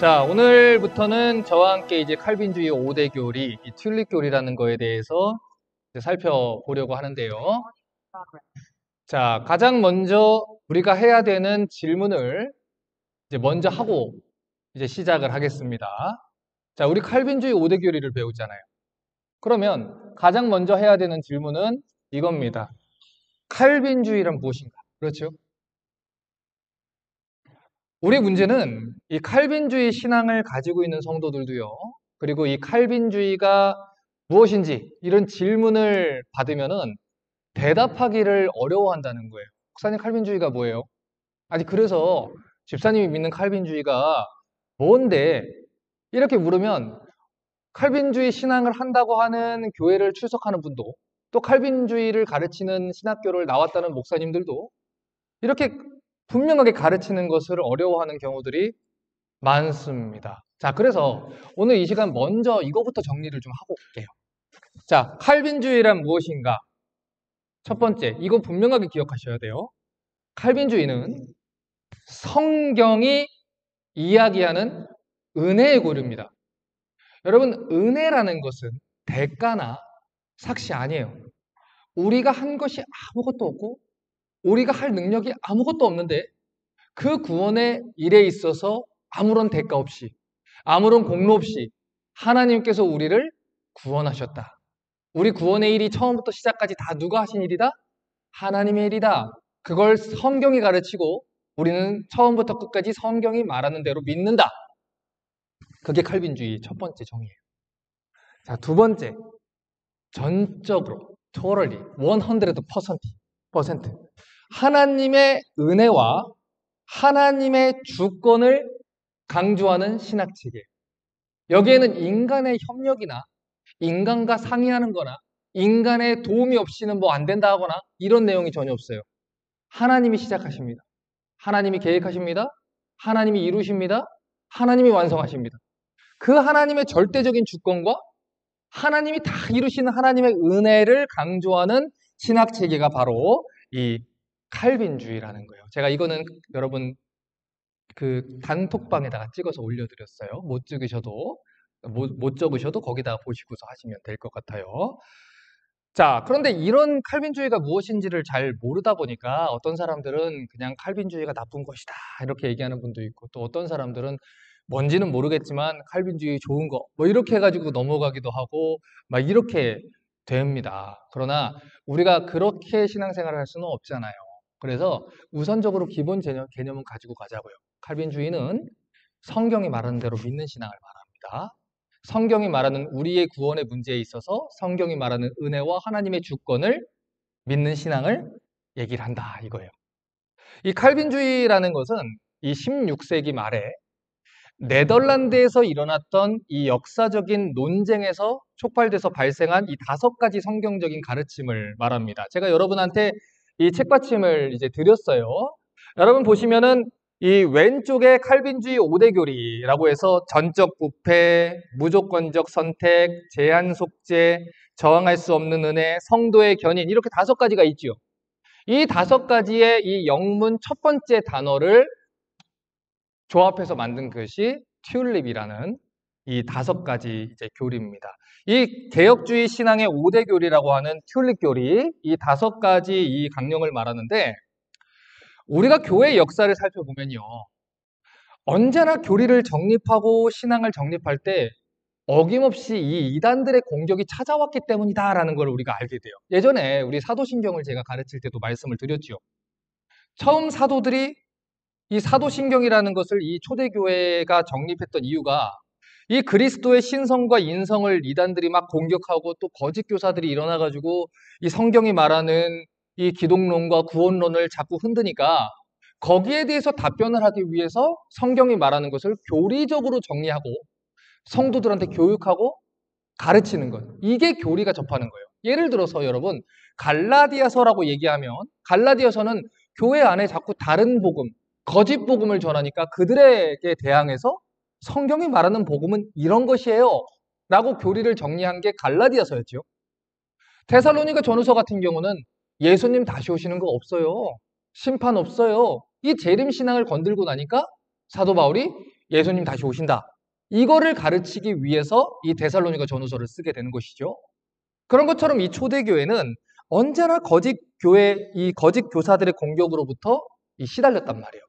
자, 오늘부터는 저와 함께 이제 칼빈주의 5대 교리, 이 튤립 교리라는 거에 대해서 이제 살펴보려고 하는데요. 자, 가장 먼저 우리가 해야 되는 질문을 이제 먼저 하고 이제 시작을 하겠습니다. 자, 우리 칼빈주의 5대 교리를 배우잖아요. 그러면 가장 먼저 해야 되는 질문은 이겁니다. 칼빈주의란 무엇인가? 그렇죠? 우리 문제는 이 칼빈주의 신앙을 가지고 있는 성도들도요, 그리고 이 칼빈주의가 무엇인지 이런 질문을 받으면은 대답하기를 어려워한다는 거예요. 목사님, 칼빈주의가 뭐예요? 아니, 그래서 집사님이 믿는 칼빈주의가 뭔데? 이렇게 물으면 칼빈주의 신앙을 한다고 하는 교회를 출석하는 분도, 또 칼빈주의를 가르치는 신학교를 나왔다는 목사님들도 이렇게 분명하게 가르치는 것을 어려워하는 경우들이 많습니다. 자, 그래서 오늘 이 시간 먼저 이거부터 정리를 좀 하고 올게요. 자, 칼빈주의란 무엇인가? 첫 번째, 이거 분명하게 기억하셔야 돼요. 칼빈주의는 성경이 이야기하는 은혜의 고류입니다. 여러분, 은혜라는 것은 대가나 삭시 아니에요. 우리가 한 것이 아무것도 없고 우리가 할 능력이 아무것도 없는데 그 구원의 일에 있어서 아무런 대가 없이, 아무런 공로 없이 하나님께서 우리를 구원하셨다. 우리 구원의 일이 처음부터 시작까지 다 누가 하신 일이다? 하나님의 일이다. 그걸 성경이 가르치고 우리는 처음부터 끝까지 성경이 말하는 대로 믿는다. 그게 칼빈주의 첫 번째 정의예요. 자, 두 번째, 전적으로, totally, 100%, 하나님의 은혜와 하나님의 주권을 강조하는 신학체계. 여기에는 인간의 협력이나 인간과 상의하는 거나 인간의 도움이 없이는 뭐 안 된다 하거나 이런 내용이 전혀 없어요. 하나님이 시작하십니다. 하나님이 계획하십니다. 하나님이 이루십니다. 하나님이 완성하십니다. 그 하나님의 절대적인 주권과 하나님이 다 이루시는 하나님의 은혜를 강조하는 신학체계가 바로 이 칼빈주의라는 거예요. 제가 이거는 여러분 그 단톡방에다가 찍어서 올려드렸어요. 못 적으셔도 거기다가 보시고서 하시면 될 것 같아요. 자, 그런데 이런 칼빈주의가 무엇인지를 잘 모르다 보니까 어떤 사람들은 그냥 칼빈주의가 나쁜 것이다 이렇게 얘기하는 분도 있고, 또 어떤 사람들은 뭔지는 모르겠지만 칼빈주의 좋은 거 뭐 이렇게 해가지고 넘어가기도 하고 막 이렇게 됩니다. 그러나 우리가 그렇게 신앙생활을 할 수는 없잖아요. 그래서 우선적으로 기본 개념은 가지고 가자고요. 칼빈주의는 성경이 말하는 대로 믿는 신앙을 말합니다. 성경이 말하는 우리의 구원의 문제에 있어서 성경이 말하는 은혜와 하나님의 주권을 믿는 신앙을 얘기를 한다 이거예요. 이 칼빈주의라는 것은 이 16세기 말에 네덜란드에서 일어났던 이 역사적인 논쟁에서 촉발돼서 발생한 이 5가지 성경적인 가르침을 말합니다. 제가 여러분한테 이 책받침을 이제 드렸어요. 여러분 보시면은 이 왼쪽에 칼빈주의 5대 교리라고 해서 전적 부패, 무조건적 선택, 제한 속죄, 저항할 수 없는 은혜, 성도의 견인 이렇게 5가지가 있죠. 이 5가지의 이 영문 첫 번째 단어를 조합해서 만든 것이 튤립이라는 이 5가지 이제 교리입니다. 이 개혁주의 신앙의 5대 교리라고 하는 튤립 교리, 이 5가지 이 강령을 말하는데 우리가 교회의 역사를 살펴보면요. 언제나 교리를 정립하고 신앙을 정립할 때 어김없이 이 이단들의 공격이 찾아왔기 때문이다라는 걸 우리가 알게 돼요. 예전에 우리 사도신경을 제가 가르칠 때도 말씀을 드렸죠. 처음 사도들이 이 사도신경이라는 것을 이 초대교회가 정립했던 이유가 이 그리스도의 신성과 인성을 이단들이 막 공격하고 또 거짓 교사들이 일어나가지고 이 성경이 말하는 이 기독론과 구원론을 자꾸 흔드니까 거기에 대해서 답변을 하기 위해서 성경이 말하는 것을 교리적으로 정리하고 성도들한테 교육하고 가르치는 것. 이게 교리가 접하는 거예요. 예를 들어서 여러분 갈라디아서라고 얘기하면 갈라디아서는 교회 안에 자꾸 다른 복음, 거짓 복음을 전하니까 그들에게 대항해서 성경이 말하는 복음은 이런 것이에요 라고 교리를 정리한 게 갈라디아서였죠. 데살로니가 전후서 같은 경우는 예수님 다시 오시는 거 없어요. 심판 없어요. 이 재림신앙을 건들고 나니까 사도 바울이 예수님 다시 오신다. 이거를 가르치기 위해서 이 데살로니가 전후서를 쓰게 되는 것이죠. 그런 것처럼 이 초대교회는 언제나 이 거짓 교사들의 공격으로부터 시달렸단 말이에요.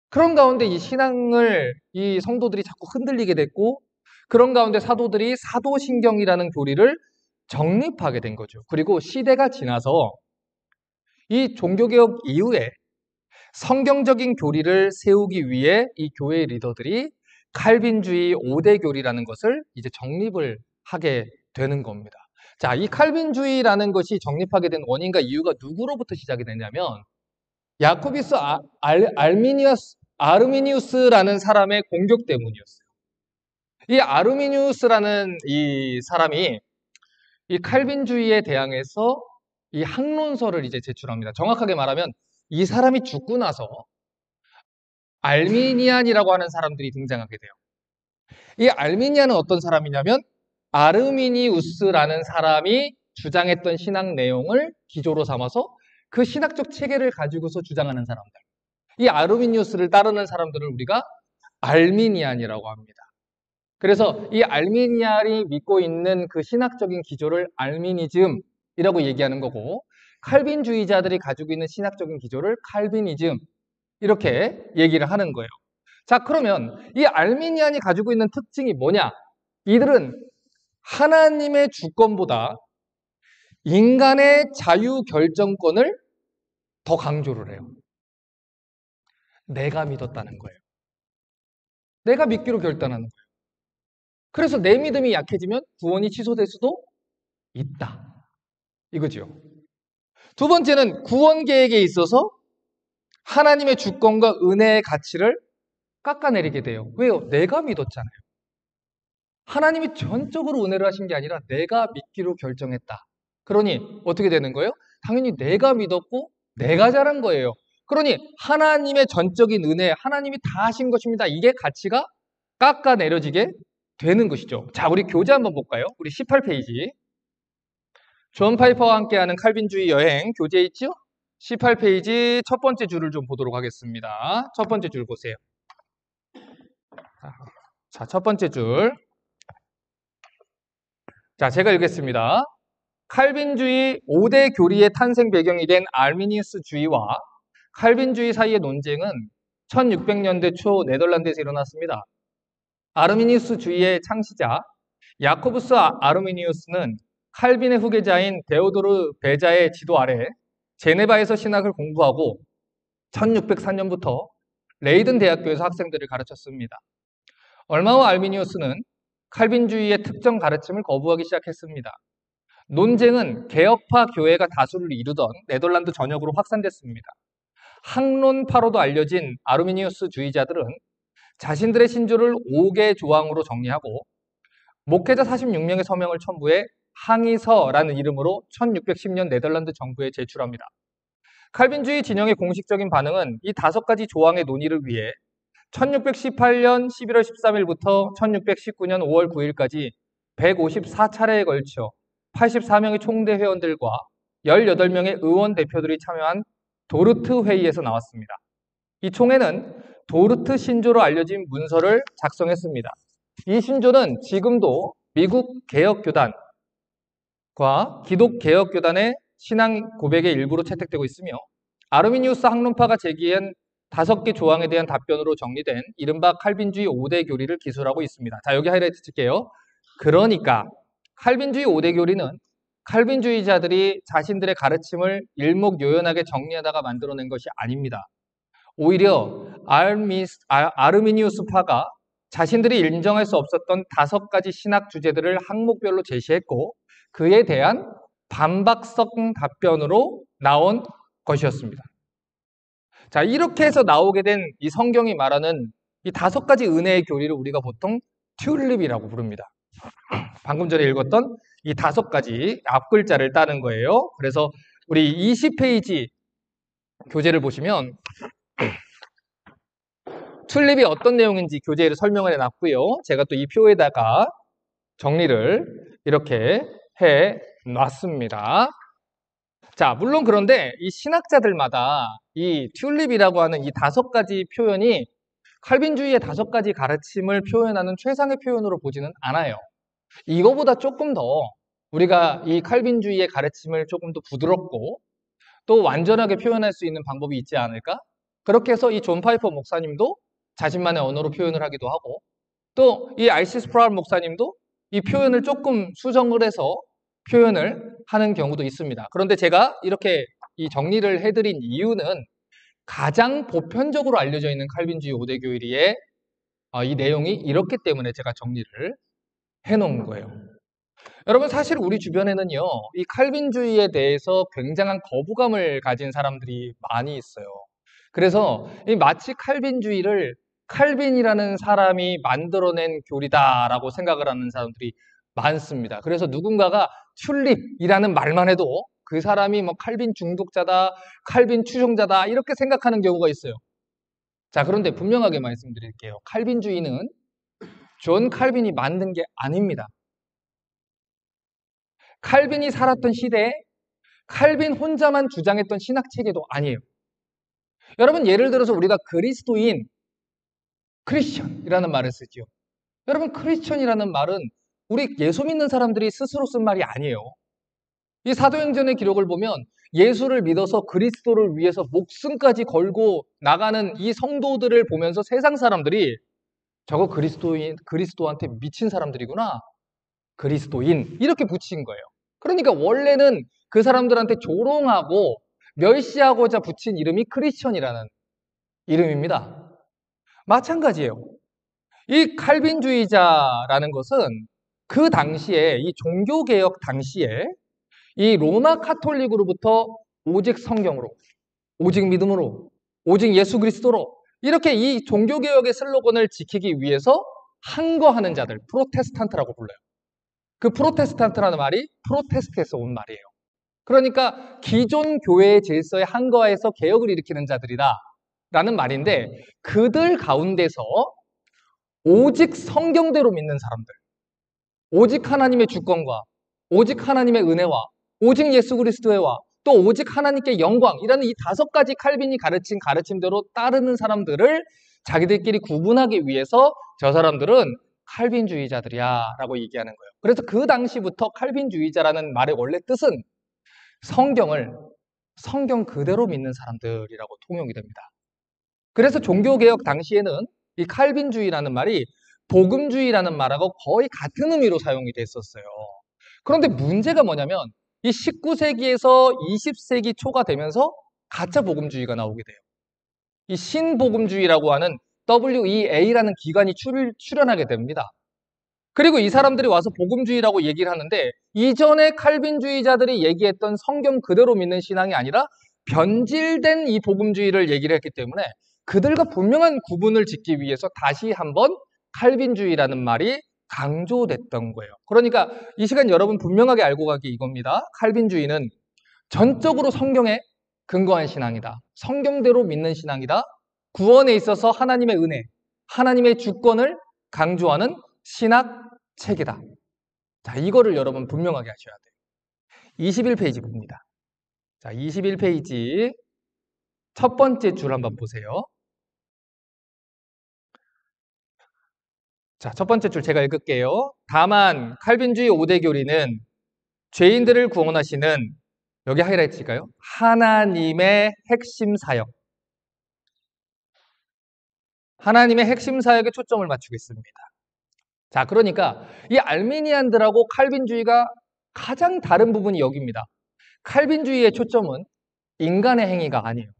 그런 가운데 이 신앙을 이 성도들이 자꾸 흔들리게 됐고, 그런 가운데 사도들이 사도신경이라는 교리를 정립하게 된 거죠. 그리고 시대가 지나서 이 종교개혁 이후에 성경적인 교리를 세우기 위해 이 교회 리더들이 칼빈주의 5대 교리라는 것을 이제 정립을 하게 되는 겁니다. 자, 이 칼빈주의라는 것이 정립하게 된 원인과 이유가 누구로부터 시작이 되냐면 야코비스 아르미니우스라는 사람의 공격 때문이었어요. 이 아르미니우스라는 이 사람이 이 칼빈주의에 대항해서 이 학론서를 이제 제출합니다. 정확하게 말하면 이 사람이 죽고 나서 알미니안이라고 하는 사람들이 등장하게 돼요. 이 알미니안은 어떤 사람이냐면 아르미니우스라는 사람이 주장했던 신학 내용을 기조로 삼아서 그 신학적 체계를 가지고서 주장하는 사람들. 이 아르미니우스를 따르는 사람들을 우리가 알미니안이라고 합니다. 그래서 이 알미니안이 믿고 있는 그 신학적인 기조를 알미니즘이라고 얘기하는 거고, 칼빈주의자들이 가지고 있는 신학적인 기조를 칼비니즘 이렇게 얘기를 하는 거예요. 자, 그러면 이 알미니안이 가지고 있는 특징이 뭐냐? 이들은 하나님의 주권보다 인간의 자유 결정권을 더 강조를 해요. 내가 믿었다는 거예요. 내가 믿기로 결단하는 거예요. 그래서 내 믿음이 약해지면 구원이 취소될 수도 있다. 이거죠. 두 번째는 구원 계획에 있어서 하나님의 주권과 은혜의 가치를 깎아내리게 돼요. 왜요? 내가 믿었잖아요. 하나님이 전적으로 은혜를 하신 게 아니라 내가 믿기로 결정했다. 그러니 어떻게 되는 거예요? 당연히 내가 믿었고 내가 잘한 거예요. 그러니 하나님의 전적인 은혜, 하나님이 다 하신 것입니다. 이게 가치가 깎아내려지게 되는 것이죠. 자, 우리 교재 한번 볼까요? 우리 18페이지. 존 파이퍼와 함께하는 칼빈주의 여행 교재 있죠? 18페이지 첫 번째 줄을 좀 보도록 하겠습니다. 첫 번째 줄 보세요. 자, 첫 번째 줄. 자, 제가 읽겠습니다. 칼빈주의 5대 교리의 탄생 배경이 된 알미니우스주의와 칼빈주의 사이의 논쟁은 1600년대 초 네덜란드에서 일어났습니다. 아르미니우스주의의 창시자 야코부스 아르미니우스는 칼빈의 후계자인 데오도르 베자의 지도 아래 제네바에서 신학을 공부하고 1604년부터 레이든 대학교에서 학생들을 가르쳤습니다. 얼마 후 알미니우스는 칼빈주의의 특정 가르침을 거부하기 시작했습니다. 논쟁은 개혁파 교회가 다수를 이루던 네덜란드 전역으로 확산됐습니다. 학론파로도 알려진 아르미니우스주의자들은 자신들의 신조를 5개 조항으로 정리하고 목회자 46명의 서명을 첨부해 항의서라는 이름으로 1610년 네덜란드 정부에 제출합니다. 칼빈주의 진영의 공식적인 반응은 이 5가지 조항의 논의를 위해 1618년 11월 13일부터 1619년 5월 9일까지 154차례에 걸쳐 84명의 총대 회원들과 18명의 의원 대표들이 참여한 도르트 회의에서 나왔습니다. 이 총회는 도르트 신조로 알려진 문서를 작성했습니다. 이 신조는 지금도 미국 개혁교단과 기독개혁교단의 신앙 고백의 일부로 채택되고 있으며 아르미니우스 학론파가 제기한 5개 조항에 대한 답변으로 정리된 이른바 칼빈주의 5대 교리를 기술하고 있습니다. 자, 여기 하이라이트 칠게요. 그러니까 칼빈주의 5대 교리는 칼빈주의자들이 자신들의 가르침을 일목요연하게 정리하다가 만들어낸 것이 아닙니다. 오히려 아르미니우스파가 자신들이 인정할 수 없었던 5가지 신학 주제들을 항목별로 제시했고 그에 대한 반박성 답변으로 나온 것이었습니다. 자, 이렇게 해서 나오게 된 이 성경이 말하는 이 5가지 은혜의 교리를 우리가 보통 튤립이라고 부릅니다. 방금 전에 읽었던 이 5가지 앞글자를 따는 거예요. 그래서 우리 20페이지 교재를 보시면 튤립이 어떤 내용인지 교재를 설명을 해놨고요. 제가 또 이 표에다가 정리를 이렇게 해놨습니다. 자, 물론 그런데 이 신학자들마다 이 튤립이라고 하는 이 5가지 표현이 칼빈주의의 5가지 가르침을 표현하는 최상의 표현으로 보지는 않아요. 이거보다 조금 더 우리가 이 칼빈주의의 가르침을 조금 더 부드럽고 또 완전하게 표현할 수 있는 방법이 있지 않을까? 그렇게 해서 이 존 파이퍼 목사님도 자신만의 언어로 표현을 하기도 하고 또 이 R.C. 스프라울 목사님도 이 표현을 조금 수정을 해서 표현을 하는 경우도 있습니다. 그런데 제가 이렇게 이 정리를 해드린 이유는 가장 보편적으로 알려져 있는 칼빈주의 5대 교리의 이 내용이 이렇기 때문에 제가 정리를 해놓은 거예요. 여러분 사실 우리 주변에는요 이 칼빈주의에 대해서 굉장한 거부감을 가진 사람들이 많이 있어요. 그래서 이 마치 칼빈주의를 칼빈이라는 사람이 만들어낸 교리다라고 생각을 하는 사람들이 많습니다. 그래서 누군가가 튤립이라는 말만 해도 그 사람이 뭐 칼빈 중독자다, 칼빈 추종자다 이렇게 생각하는 경우가 있어요. 자, 그런데 분명하게 말씀드릴게요. 칼빈주의는 존 칼빈이 만든 게 아닙니다. 칼빈이 살았던 시대에 칼빈 혼자만 주장했던 신학체계도 아니에요. 여러분 예를 들어서 우리가 그리스도인, 크리스천이라는 말을 쓰죠. 여러분 크리스천이라는 말은 우리 예수 믿는 사람들이 스스로 쓴 말이 아니에요. 이 사도행전의 기록을 보면 예수를 믿어서 그리스도를 위해서 목숨까지 걸고 나가는 이 성도들을 보면서 세상 사람들이 저거 그리스도한테 미친 사람들이구나. 그리스도인 이렇게 붙인 거예요. 그러니까 원래는 그 사람들한테 조롱하고 멸시하고자 붙인 이름이 크리스천이라는 이름입니다. 마찬가지예요. 이 칼빈주의자라는 것은 그 당시에 이 종교개혁 당시에 이 로마 카톨릭으로부터 오직 성경으로, 오직 믿음으로, 오직 예수 그리스도로 이렇게 이 종교개혁의 슬로건을 지키기 위해서 항거하는 자들, 프로테스탄트라고 불러요. 그 프로테스탄트라는 말이 프로테스트에서 온 말이에요. 그러니까 기존 교회의 질서에 항거해서 개혁을 일으키는 자들이다 라는 말인데 그들 가운데서 오직 성경대로 믿는 사람들, 오직 하나님의 주권과 오직 하나님의 은혜와 오직 예수 그리스도의 와 또 오직 하나님께 영광이라는 이 5가지 칼빈이 가르친 가르침대로 따르는 사람들을 자기들끼리 구분하기 위해서 저 사람들은 칼빈주의자들이야 라고 얘기하는 거예요. 그래서 그 당시부터 칼빈주의자라는 말의 원래 뜻은 성경을 성경 그대로 믿는 사람들이라고 통용이 됩니다. 그래서 종교개혁 당시에는 이 칼빈주의라는 말이 복음주의라는 말하고 거의 같은 의미로 사용이 됐었어요. 그런데 문제가 뭐냐면 이 19세기에서 20세기 초가 되면서 가짜 복음주의가 나오게 돼요. 이 신복음주의라고 하는 WEA라는 기관이 출현하게 됩니다. 그리고 이 사람들이 와서 복음주의라고 얘기를 하는데 이전에 칼빈주의자들이 얘기했던 성경 그대로 믿는 신앙이 아니라 변질된 이 복음주의를 얘기를 했기 때문에 그들과 분명한 구분을 짓기 위해서 다시 한번 칼빈주의라는 말이 강조됐던 거예요. 그러니까 이 시간 여러분 분명하게 알고 가기 이겁니다. 칼빈주의는 전적으로 성경에 근거한 신앙이다. 성경대로 믿는 신앙이다. 구원에 있어서 하나님의 은혜, 하나님의 주권을 강조하는 신학 책이다. 자, 이거를 여러분 분명하게 하셔야 돼요. 21페이지 봅니다. 자, 21페이지 첫 번째 줄 한번 보세요. 자, 첫 번째 줄 제가 읽을게요. 다만 칼빈주의 5대 교리는 죄인들을 구원하시는 여기 하이라이트일까요? 하나님의 핵심 사역. 하나님의 핵심 사역에 초점을 맞추고 있습니다. 자, 그러니까 이 알미니안들하고 칼빈주의가 가장 다른 부분이 여기입니다. 칼빈주의의 초점은 인간의 행위가 아니에요.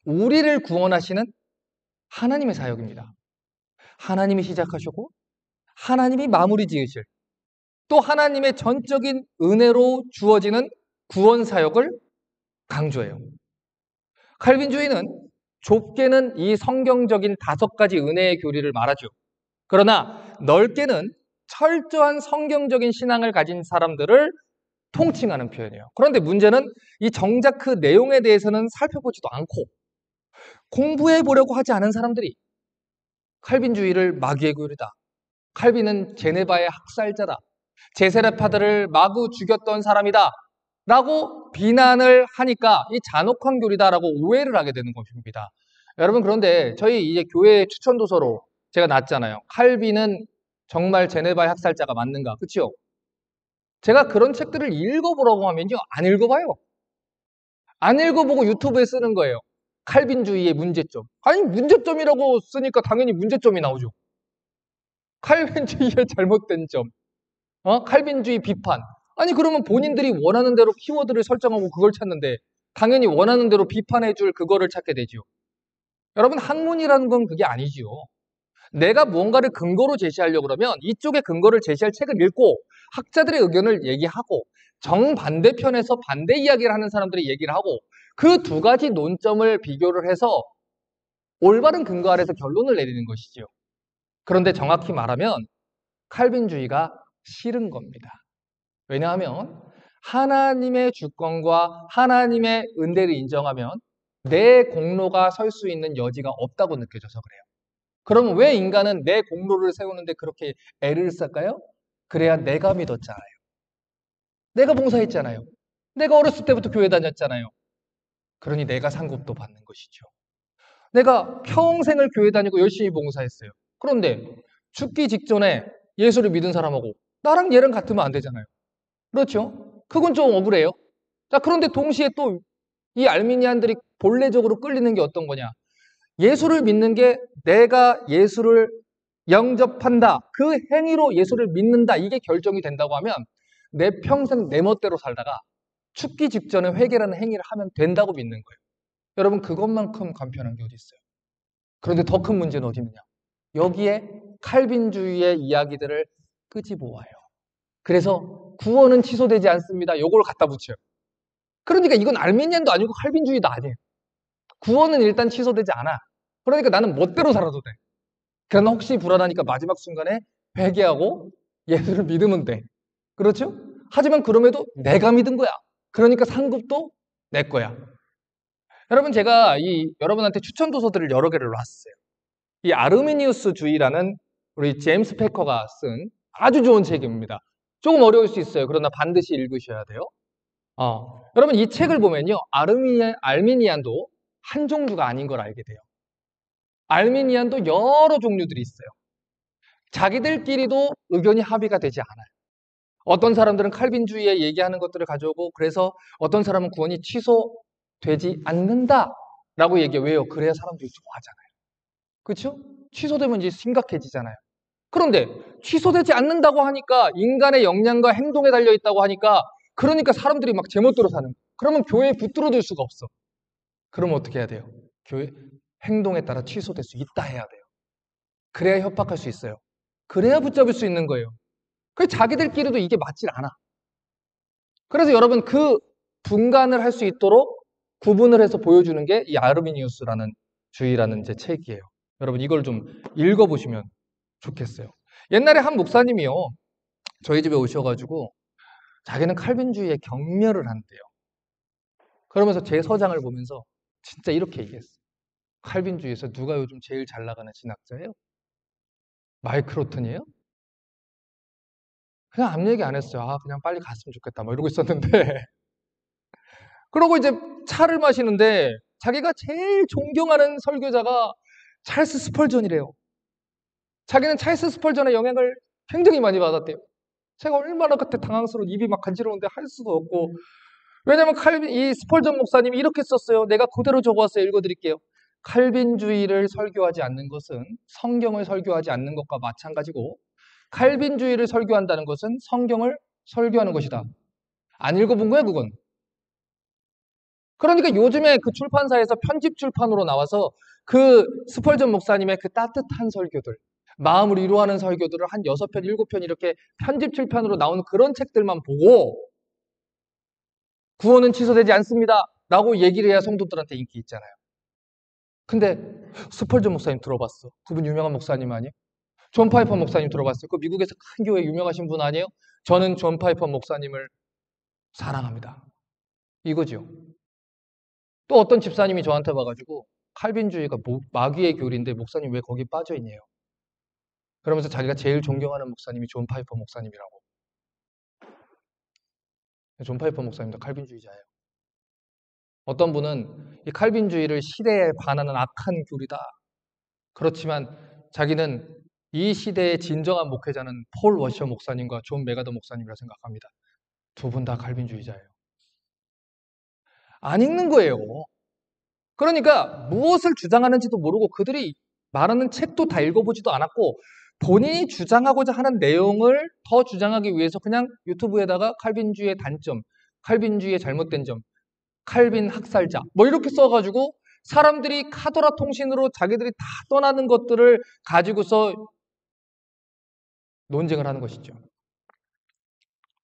우리를 구원하시는 하나님의 사역입니다. 하나님이 시작하셨고 하나님이 마무리 지으실 또 하나님의 전적인 은혜로 주어지는 구원 사역을 강조해요. 칼빈주의는 좁게는 이 성경적인 5가지 은혜의 교리를 말하죠. 그러나 넓게는 철저한 성경적인 신앙을 가진 사람들을 통칭하는 표현이에요. 그런데 문제는 이 정작 그 내용에 대해서는 살펴보지도 않고 공부해 보려고 하지 않은 사람들이 칼빈주의를 마귀의 교리다. 칼빈은 제네바의 학살자다. 제세례파들을 마구 죽였던 사람이다. 라고 비난을 하니까 이 잔혹한 교리다라고 오해를 하게 되는 것입니다. 여러분, 그런데 저희 이제 교회 추천 도서로 제가 놨잖아요. 칼빈은 정말 제네바의 학살자가 맞는가? 그치요? 제가 그런 책들을 읽어보라고 하면요, 안 읽어봐요. 안 읽어보고 유튜브에 쓰는 거예요. 칼빈주의의 문제점. 아니, 문제점이라고 쓰니까 당연히 문제점이 나오죠. 칼빈주의의 잘못된 점. 칼빈주의 비판. 아니, 그러면 본인들이 원하는 대로 키워드를 설정하고 그걸 찾는데 당연히 원하는 대로 비판해줄 그거를 찾게 되죠. 여러분, 학문이라는 건 그게 아니지요. 내가 무언가를 근거로 제시하려고 그러면 이쪽의 근거를 제시할 책을 읽고 학자들의 의견을 얘기하고 정반대편에서 반대 이야기를 하는 사람들이 얘기를 하고 그 두 가지 논점을 비교를 해서 올바른 근거 아래서 결론을 내리는 것이지요. 그런데 정확히 말하면 칼빈주의가 싫은 겁니다. 왜냐하면 하나님의 주권과 하나님의 은혜를 인정하면 내 공로가 설 수 있는 여지가 없다고 느껴져서 그래요. 그러면 왜 인간은 내 공로를 세우는데 그렇게 애를 쓸까요? 그래야 내가 믿었잖아요. 내가 봉사했잖아요. 내가 어렸을 때부터 교회 다녔잖아요. 그러니 내가 상급도 받는 것이죠. 내가 평생을 교회 다니고 열심히 봉사했어요. 그런데 죽기 직전에 예수를 믿은 사람하고 나랑 얘랑 같으면 안 되잖아요. 그렇죠? 그건 좀 억울해요. 자, 그런데 동시에 또 이 알미니안들이 본래적으로 끌리는 게 어떤 거냐? 예수를 믿는 게 내가 예수를 영접한다. 그 행위로 예수를 믿는다. 이게 결정이 된다고 하면 내 평생 내 멋대로 살다가 죽기 직전에 회개라는 행위를 하면 된다고 믿는 거예요. 여러분, 그것만큼 간편한 게 어디 있어요? 그런데 더 큰 문제는 어디 있느냐? 여기에 칼빈주의의 이야기들을 끄집어와요. 그래서 구원은 취소되지 않습니다. 요걸 갖다 붙여요. 그러니까 이건 알미니안도 아니고 칼빈주의도 아니에요. 구원은 일단 취소되지 않아. 그러니까 나는 멋대로 살아도 돼. 그러나 혹시 불안하니까 마지막 순간에 회개하고 예수를 믿으면 돼. 그렇죠? 하지만 그럼에도 내가 믿은 거야. 그러니까 상급도 내 거야. 여러분, 제가 여러분한테 추천 도서들을 여러 개를 놨어요. 이 아르미니우스 주의라는 우리 제임스 패커가 쓴 아주 좋은 책입니다. 조금 어려울 수 있어요. 그러나 반드시 읽으셔야 돼요. 여러분, 이 책을 보면요, 알미니안도 한 종류가 아닌 걸 알게 돼요. 알미니안도 여러 종류들이 있어요. 자기들끼리도 의견이 합의가 되지 않아요. 어떤 사람들은 칼빈주의에 얘기하는 것들을 가져오고 그래서 어떤 사람은 구원이 취소되지 않는다라고 얘기해요. 왜요? 그래야 사람들이 좋아하잖아요. 그렇죠? 취소되면 이제 심각해지잖아요. 그런데 취소되지 않는다고 하니까 인간의 역량과 행동에 달려있다고 하니까 그러니까 사람들이 막 제멋대로 사는 거예요. 그러면 교회에 붙들어둘 수가 없어. 그러면 어떻게 해야 돼요? 교회 행동에 따라 취소될 수 있다 해야 돼요. 그래야 협박할 수 있어요. 그래야 붙잡을 수 있는 거예요. 그 자기들끼리도 이게 맞질 않아. 그래서 여러분, 그 분간을 할 수 있도록 구분을 해서 보여주는 게 이 아르미니우스라는 주의라는 이제 책이에요. 여러분, 이걸 좀 읽어보시면 좋겠어요. 옛날에 한 목사님이요, 저희 집에 오셔가지고 자기는 칼빈주의에 경멸을 한대요. 그러면서 제 서장을 보면서 진짜 이렇게 얘기했어요. 칼빈주의에서 누가 요즘 제일 잘 나가는 신학자예요? 마이클 호튼이에요? 그냥 아무 얘기 안 했어요. 그냥 빨리 갔으면 좋겠다. 뭐 이러고 있었는데. 그러고 이제 차를 마시는데 자기가 제일 존경하는 설교자가 찰스 스펄전이래요. 자기는 찰스 스펄전의 영향을 굉장히 많이 받았대요. 제가 얼마나 그때 당황스러운 입이 막 간지러운데 할 수도 없고. 왜냐면 이 스펄전 목사님이 이렇게 썼어요. 내가 그대로 적어왔어요. 읽어드릴게요. 칼빈주의를 설교하지 않는 것은 성경을 설교하지 않는 것과 마찬가지고 칼빈주의를 설교한다는 것은 성경을 설교하는 것이다. 안 읽어본 거야, 그건. 그러니까 요즘에 그 출판사에서 편집 출판으로 나와서 그 스펄전 목사님의 그 따뜻한 설교들, 마음을 위로하는 설교들을 한 6편, 7편 이렇게 편집 출판으로 나오는 그런 책들만 보고 구원은 취소되지 않습니다. 라고 얘기를 해야 성도들한테 인기 있잖아요. 근데 스펄전 목사님 들어봤어. 그분 유명한 목사님 아니에요? 존 파이퍼 목사님 들어봤어요. 그 미국에서 큰 교회 유명하신 분 아니에요? 저는 존 파이퍼 목사님을 사랑합니다. 이거죠. 또 어떤 집사님이 저한테 와가지고 칼빈주의가 마귀의 교리인데 목사님 왜 거기 빠져있냐요. 그러면서 자기가 제일 존경하는 목사님이 존 파이퍼 목사님이라고. 존 파이퍼 목사님도 칼빈주의자예요. 어떤 분은 이 칼빈주의를 시대에 반하는 악한 교리다. 그렇지만 자기는 이 시대의 진정한 목회자는 폴 워셔 목사님과 존 메가더 목사님이라 생각합니다. 두 분 다 칼빈주의자예요. 안 읽는 거예요. 그러니까 무엇을 주장하는지도 모르고 그들이 말하는 책도 다 읽어보지도 않았고 본인이 주장하고자 하는 내용을 더 주장하기 위해서 그냥 유튜브에다가 칼빈주의의 단점, 칼빈주의의 잘못된 점, 칼빈 학살자 뭐 이렇게 써가지고 사람들이 카더라 통신으로 자기들이 다 떠나는 것들을 가지고서 논쟁을 하는 것이죠.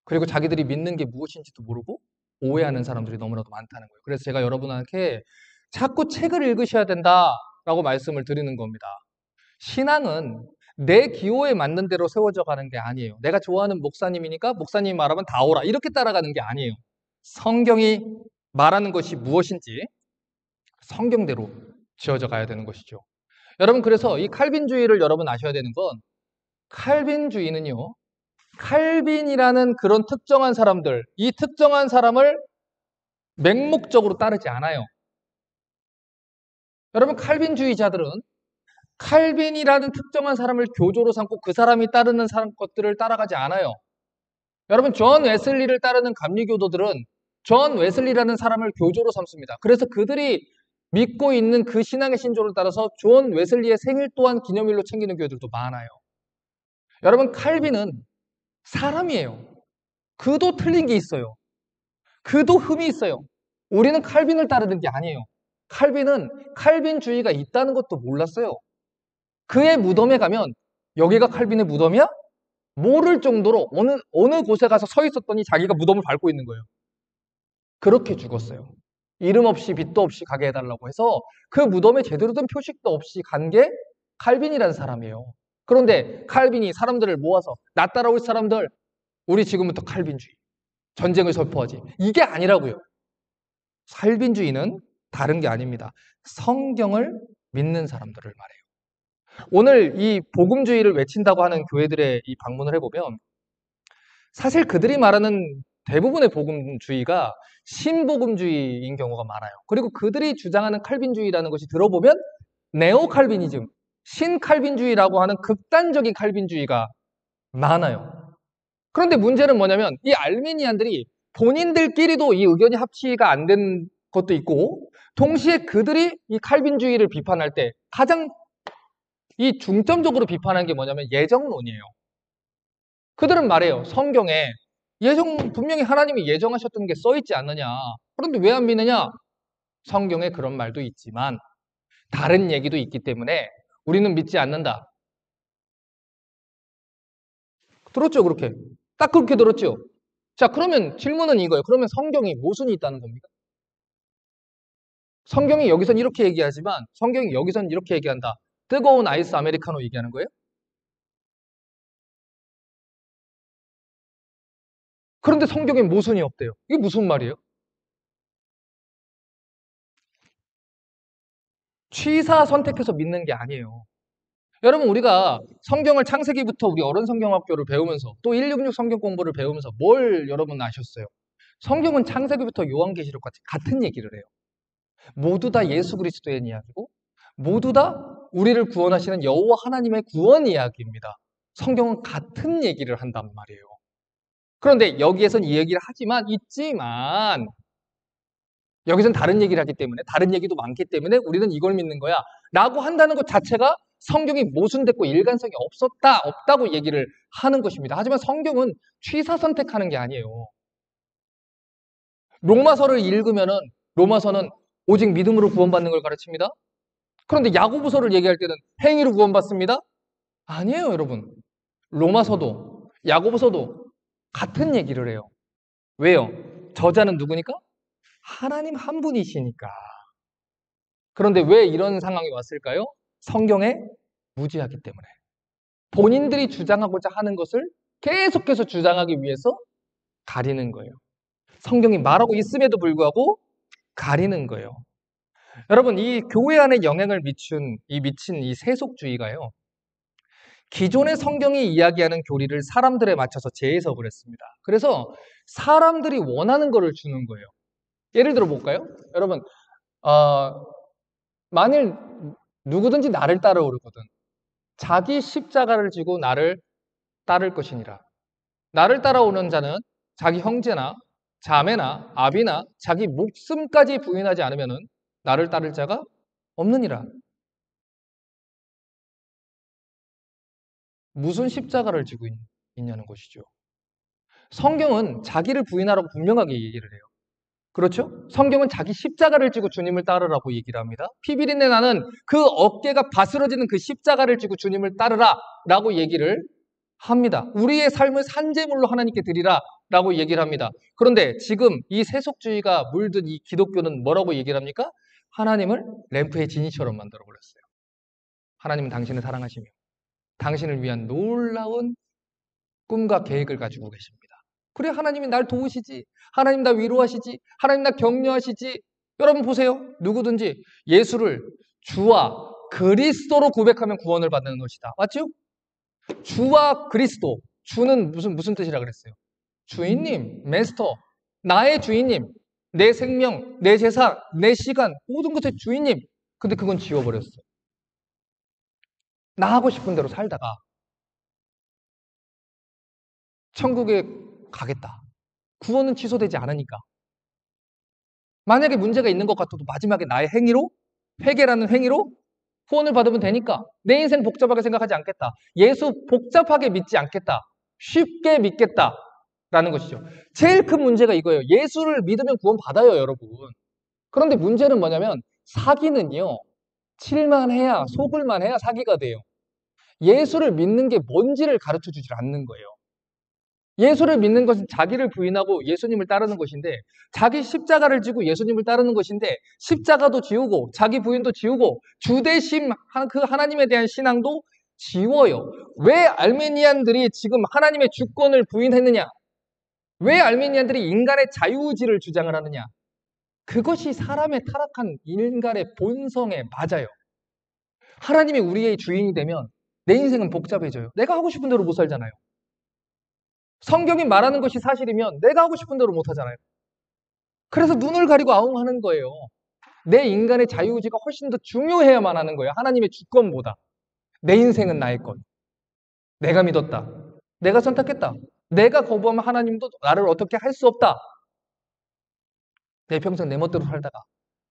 그리고 자기들이 믿는 게 무엇인지도 모르고 오해하는 사람들이 너무나도 많다는 거예요. 그래서 제가 여러분한테 자꾸 책을 읽으셔야 된다라고 말씀을 드리는 겁니다. 신앙은 내 기호에 맞는 대로 세워져 가는 게 아니에요. 내가 좋아하는 목사님이니까 목사님이 말하면 다 오라 이렇게 따라가는 게 아니에요. 성경이 말하는 것이 무엇인지 성경대로 지어져 가야 되는 것이죠. 여러분 그래서 이 칼빈주의를 여러분 아셔야 되는 건 칼빈주의는요. 칼빈이라는 그런 특정한 사람들, 이 특정한 사람을 맹목적으로 따르지 않아요. 여러분 칼빈주의자들은 칼빈이라는 특정한 사람을 교조로 삼고 그 사람이 따르는 사람 것들을 따라가지 않아요. 여러분 존 웨슬리를 따르는 감리교도들은 존 웨슬리라는 사람을 교조로 삼습니다. 그래서 그들이 믿고 있는 그 신앙의 신조를 따라서 존 웨슬리의 생일 또한 기념일로 챙기는 교회들도 많아요. 여러분 칼빈은 사람이에요. 그도 틀린 게 있어요. 그도 흠이 있어요. 우리는 칼빈을 따르는 게 아니에요. 칼빈은 칼빈주의가 있다는 것도 몰랐어요. 그의 무덤에 가면 여기가 칼빈의 무덤이야? 모를 정도로 어느 곳에 가서 서 있었더니 자기가 무덤을 밟고 있는 거예요. 그렇게 죽었어요. 이름 없이 빚도 없이 가게 해달라고 해서 그 무덤에 제대로 된 표식도 없이 간 게 칼빈이라는 사람이에요. 그런데 칼빈이 사람들을 모아서 나 따라올 사람들 우리 지금부터 칼빈주의 전쟁을 선포하지 이게 아니라고요. 칼빈주의는 다른 게 아닙니다. 성경을 믿는 사람들을 말해요. 오늘 이 복음주의를 외친다고 하는 교회들의 이 방문을 해보면 사실 그들이 말하는 대부분의 복음주의가 신복음주의인 경우가 많아요. 그리고 그들이 주장하는 칼빈주의라는 것이 들어보면 네오칼빈이즘, 신칼빈주의라고 하는 극단적인 칼빈주의가 많아요. 그런데 문제는 뭐냐면 이 알미니안들이 본인들끼리도 이 의견이 합치가 안 된 것도 있고 동시에 그들이 이 칼빈주의를 비판할 때 가장 이 중점적으로 비판하는 게 뭐냐면 예정론이에요. 그들은 말해요. 성경에 분명히 하나님이 예정하셨던 게 써있지 않느냐. 그런데 왜 안 믿느냐? 성경에 그런 말도 있지만 다른 얘기도 있기 때문에 우리는 믿지 않는다. 들었죠? 그렇게. 딱 그렇게 들었죠? 자, 그러면 질문은 이거예요. 그러면 성경이 모순이 있다는 겁니까? 성경이 여기선 이렇게 얘기하지만 성경이 여기선 이렇게 얘기한다. 뜨거운 아이스 아메리카노 얘기하는 거예요? 그런데 성경에 모순이 없대요. 이게 무슨 말이에요? 취사 선택해서 믿는 게 아니에요. 여러분 우리가 성경을 창세기부터 우리 어른 성경학교를 배우면서 또 166 성경 공부를 배우면서 뭘 여러분 아셨어요? 성경은 창세기부터 요한계시록 같은 얘기를 해요. 모두 다 예수 그리스도의 이야기고 모두 다 우리를 구원하시는 여호와 하나님의 구원 이야기입니다. 성경은 같은 얘기를 한단 말이에요. 그런데 여기에선 이 얘기를 있지만 여기선 다른 얘기를 하기 때문에 다른 얘기도 많기 때문에 우리는 이걸 믿는 거야 라고 한다는 것 자체가 성경이 모순됐고 일관성이 없다고 얘기를 하는 것입니다. 하지만 성경은 취사 선택하는 게 아니에요. 로마서를 읽으면은 로마서는 오직 믿음으로 구원받는 걸 가르칩니다. 그런데 야고보서를 얘기할 때는 행위로 구원받습니다. 아니에요, 여러분. 로마서도 야고보서도 같은 얘기를 해요. 왜요? 저자는 누구니까? 하나님 한 분이시니까. 그런데 왜 이런 상황이 왔을까요? 성경에 무지하기 때문에. 본인들이 주장하고자 하는 것을 계속해서 주장하기 위해서 가리는 거예요. 성경이 말하고 있음에도 불구하고 가리는 거예요. 여러분, 이 교회 안에 영향을 미친 이 세속주의가요. 기존의 성경이 이야기하는 교리를 사람들에 맞춰서 재해석을 했습니다. 그래서 사람들이 원하는 거를 주는 거예요. 예를 들어 볼까요? 여러분, 만일 누구든지 나를 따라오려거든 자기 십자가를 지고 나를 따를 것이니라. 나를 따라오는 자는 자기 형제나 자매나 아비나 자기 목숨까지 부인하지 않으면 나를 따를 자가 없느니라. 무슨 십자가를 지고 있냐는 것이죠. 성경은 자기를 부인하라고 분명하게 얘기를 해요. 그렇죠? 성경은 자기 십자가를 지고 주님을 따르라고 얘기를 합니다. 피비린내 나는 그 어깨가 바스러지는 그 십자가를 지고 주님을 따르라 라고 얘기를 합니다. 우리의 삶을 산제물로 하나님께 드리라 라고 얘기를 합니다. 그런데 지금 이 세속주의가 물든 이 기독교는 뭐라고 얘기를 합니까? 하나님을 램프의 진이처럼 만들어 버렸어요. 하나님은 당신을 사랑하시며 당신을 위한 놀라운 꿈과 계획을 가지고 계십니다. 그래 하나님이 날 도우시지. 하나님 나 위로하시지. 하나님 나 격려하시지. 여러분 보세요. 누구든지 예수를 주와 그리스도로 고백하면 구원을 받는 것이다. 맞죠? 주와 그리스도. 주는 무슨 뜻이라 그랬어요? 주인님, 메스터, 나의 주인님, 내 생명, 내 재산, 내 시간, 모든 것의 주인님. 근데 그건 지워버렸어요. 나 하고 싶은 대로 살다가 천국에 가겠다. 구원은 취소되지 않으니까. 만약에 문제가 있는 것 같아도 마지막에 나의 행위로, 회개라는 행위로 구원을 받으면 되니까 내 인생 복잡하게 생각하지 않겠다. 예수 복잡하게 믿지 않겠다. 쉽게 믿겠다라는 것이죠. 제일 큰 문제가 이거예요. 예수를 믿으면 구원 받아요, 여러분. 그런데 문제는 뭐냐면 사기는요. 칠만 해야, 속을만 해야 사기가 돼요. 예수를 믿는 게 뭔지를 가르쳐 주질 않는 거예요. 예수를 믿는 것은 자기를 부인하고 예수님을 따르는 것인데 자기 십자가를 지고 예수님을 따르는 것인데 십자가도 지우고 자기 부인도 지우고 주대심 그 하나님에 대한 신앙도 지워요. 왜 알메니안들이 지금 하나님의 주권을 부인했느냐? 왜 알메니안들이 인간의 자유의지를 주장을 하느냐? 그것이 사람의 타락한 인간의 본성에 맞아요. 하나님이 우리의 주인이 되면 내 인생은 복잡해져요. 내가 하고 싶은 대로 못 살잖아요. 성경이 말하는 것이 사실이면 내가 하고 싶은 대로 못 하잖아요. 그래서 눈을 가리고 아웅하는 거예요. 내 인간의 자유의지가 훨씬 더 중요해야만 하는 거예요. 하나님의 주권보다. 내 인생은 나의 것. 내가 믿었다. 내가 선택했다. 내가 거부하면 하나님도 나를 어떻게 할 수 없다. 내 평생 내 멋대로 살다가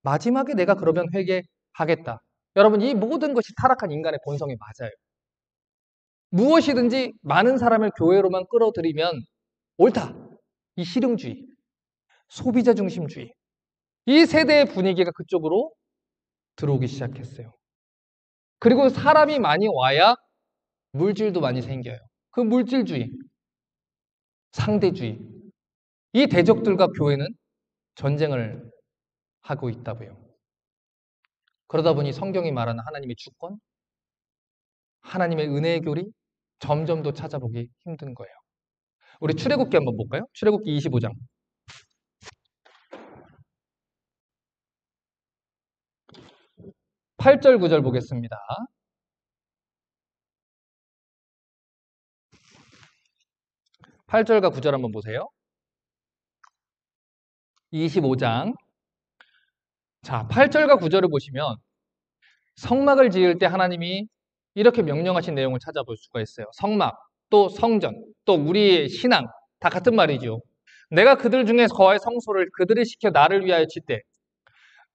마지막에 내가 그러면 회개하겠다. 여러분 이 모든 것이 타락한 인간의 본성에 맞아요. 무엇이든지 많은 사람을 교회로만 끌어들이면 옳다. 이 실용주의, 소비자 중심주의. 이 세대의 분위기가 그쪽으로 들어오기 시작했어요. 그리고 사람이 많이 와야 물질도 많이 생겨요. 그 물질주의, 상대주의. 이 대적들과 교회는 전쟁을 하고 있다고요. 그러다 보니 성경이 말하는 하나님의 주권, 하나님의 은혜의 교리 점점 더 찾아보기 힘든 거예요. 우리 출애굽기 한번 볼까요? 출애굽기 25장. 8절 9절 보겠습니다. 8절과 9절 한번 보세요. 25장. 자, 8절과 9절을 보시면 성막을 지을 때 하나님이 이렇게 명령하신 내용을 찾아볼 수가 있어요. 성막, 또 성전, 또 우리의 신앙 다 같은 말이죠. 내가 그들 중에 거할 성소를 그들이 시켜 나를 위하여 짓되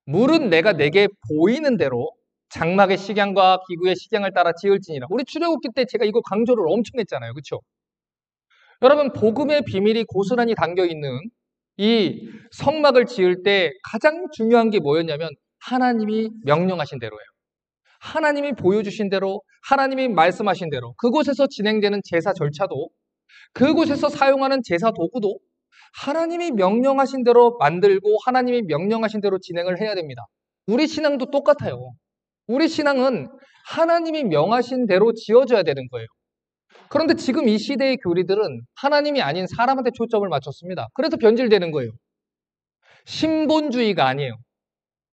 물은 내가 내게 보이는 대로 장막의 식양과 기구의 식양을 따라 지을지니라. 우리 출애굽기 때 제가 이거 강조를 엄청 했잖아요. 그렇죠? 여러분 복음의 비밀이 고스란히 담겨있는 이 성막을 지을 때 가장 중요한 게 뭐였냐면 하나님이 명령하신 대로예요. 하나님이 보여주신 대로 하나님이 말씀하신 대로 그곳에서 진행되는 제사 절차도 그곳에서 사용하는 제사 도구도 하나님이 명령하신 대로 만들고 하나님이 명령하신 대로 진행을 해야 됩니다. 우리 신앙도 똑같아요. 우리 신앙은 하나님이 명하신 대로 지어져야 되는 거예요. 그런데 지금 이 시대의 교리들은 하나님이 아닌 사람한테 초점을 맞췄습니다. 그래서 변질되는 거예요. 신본주의가 아니에요.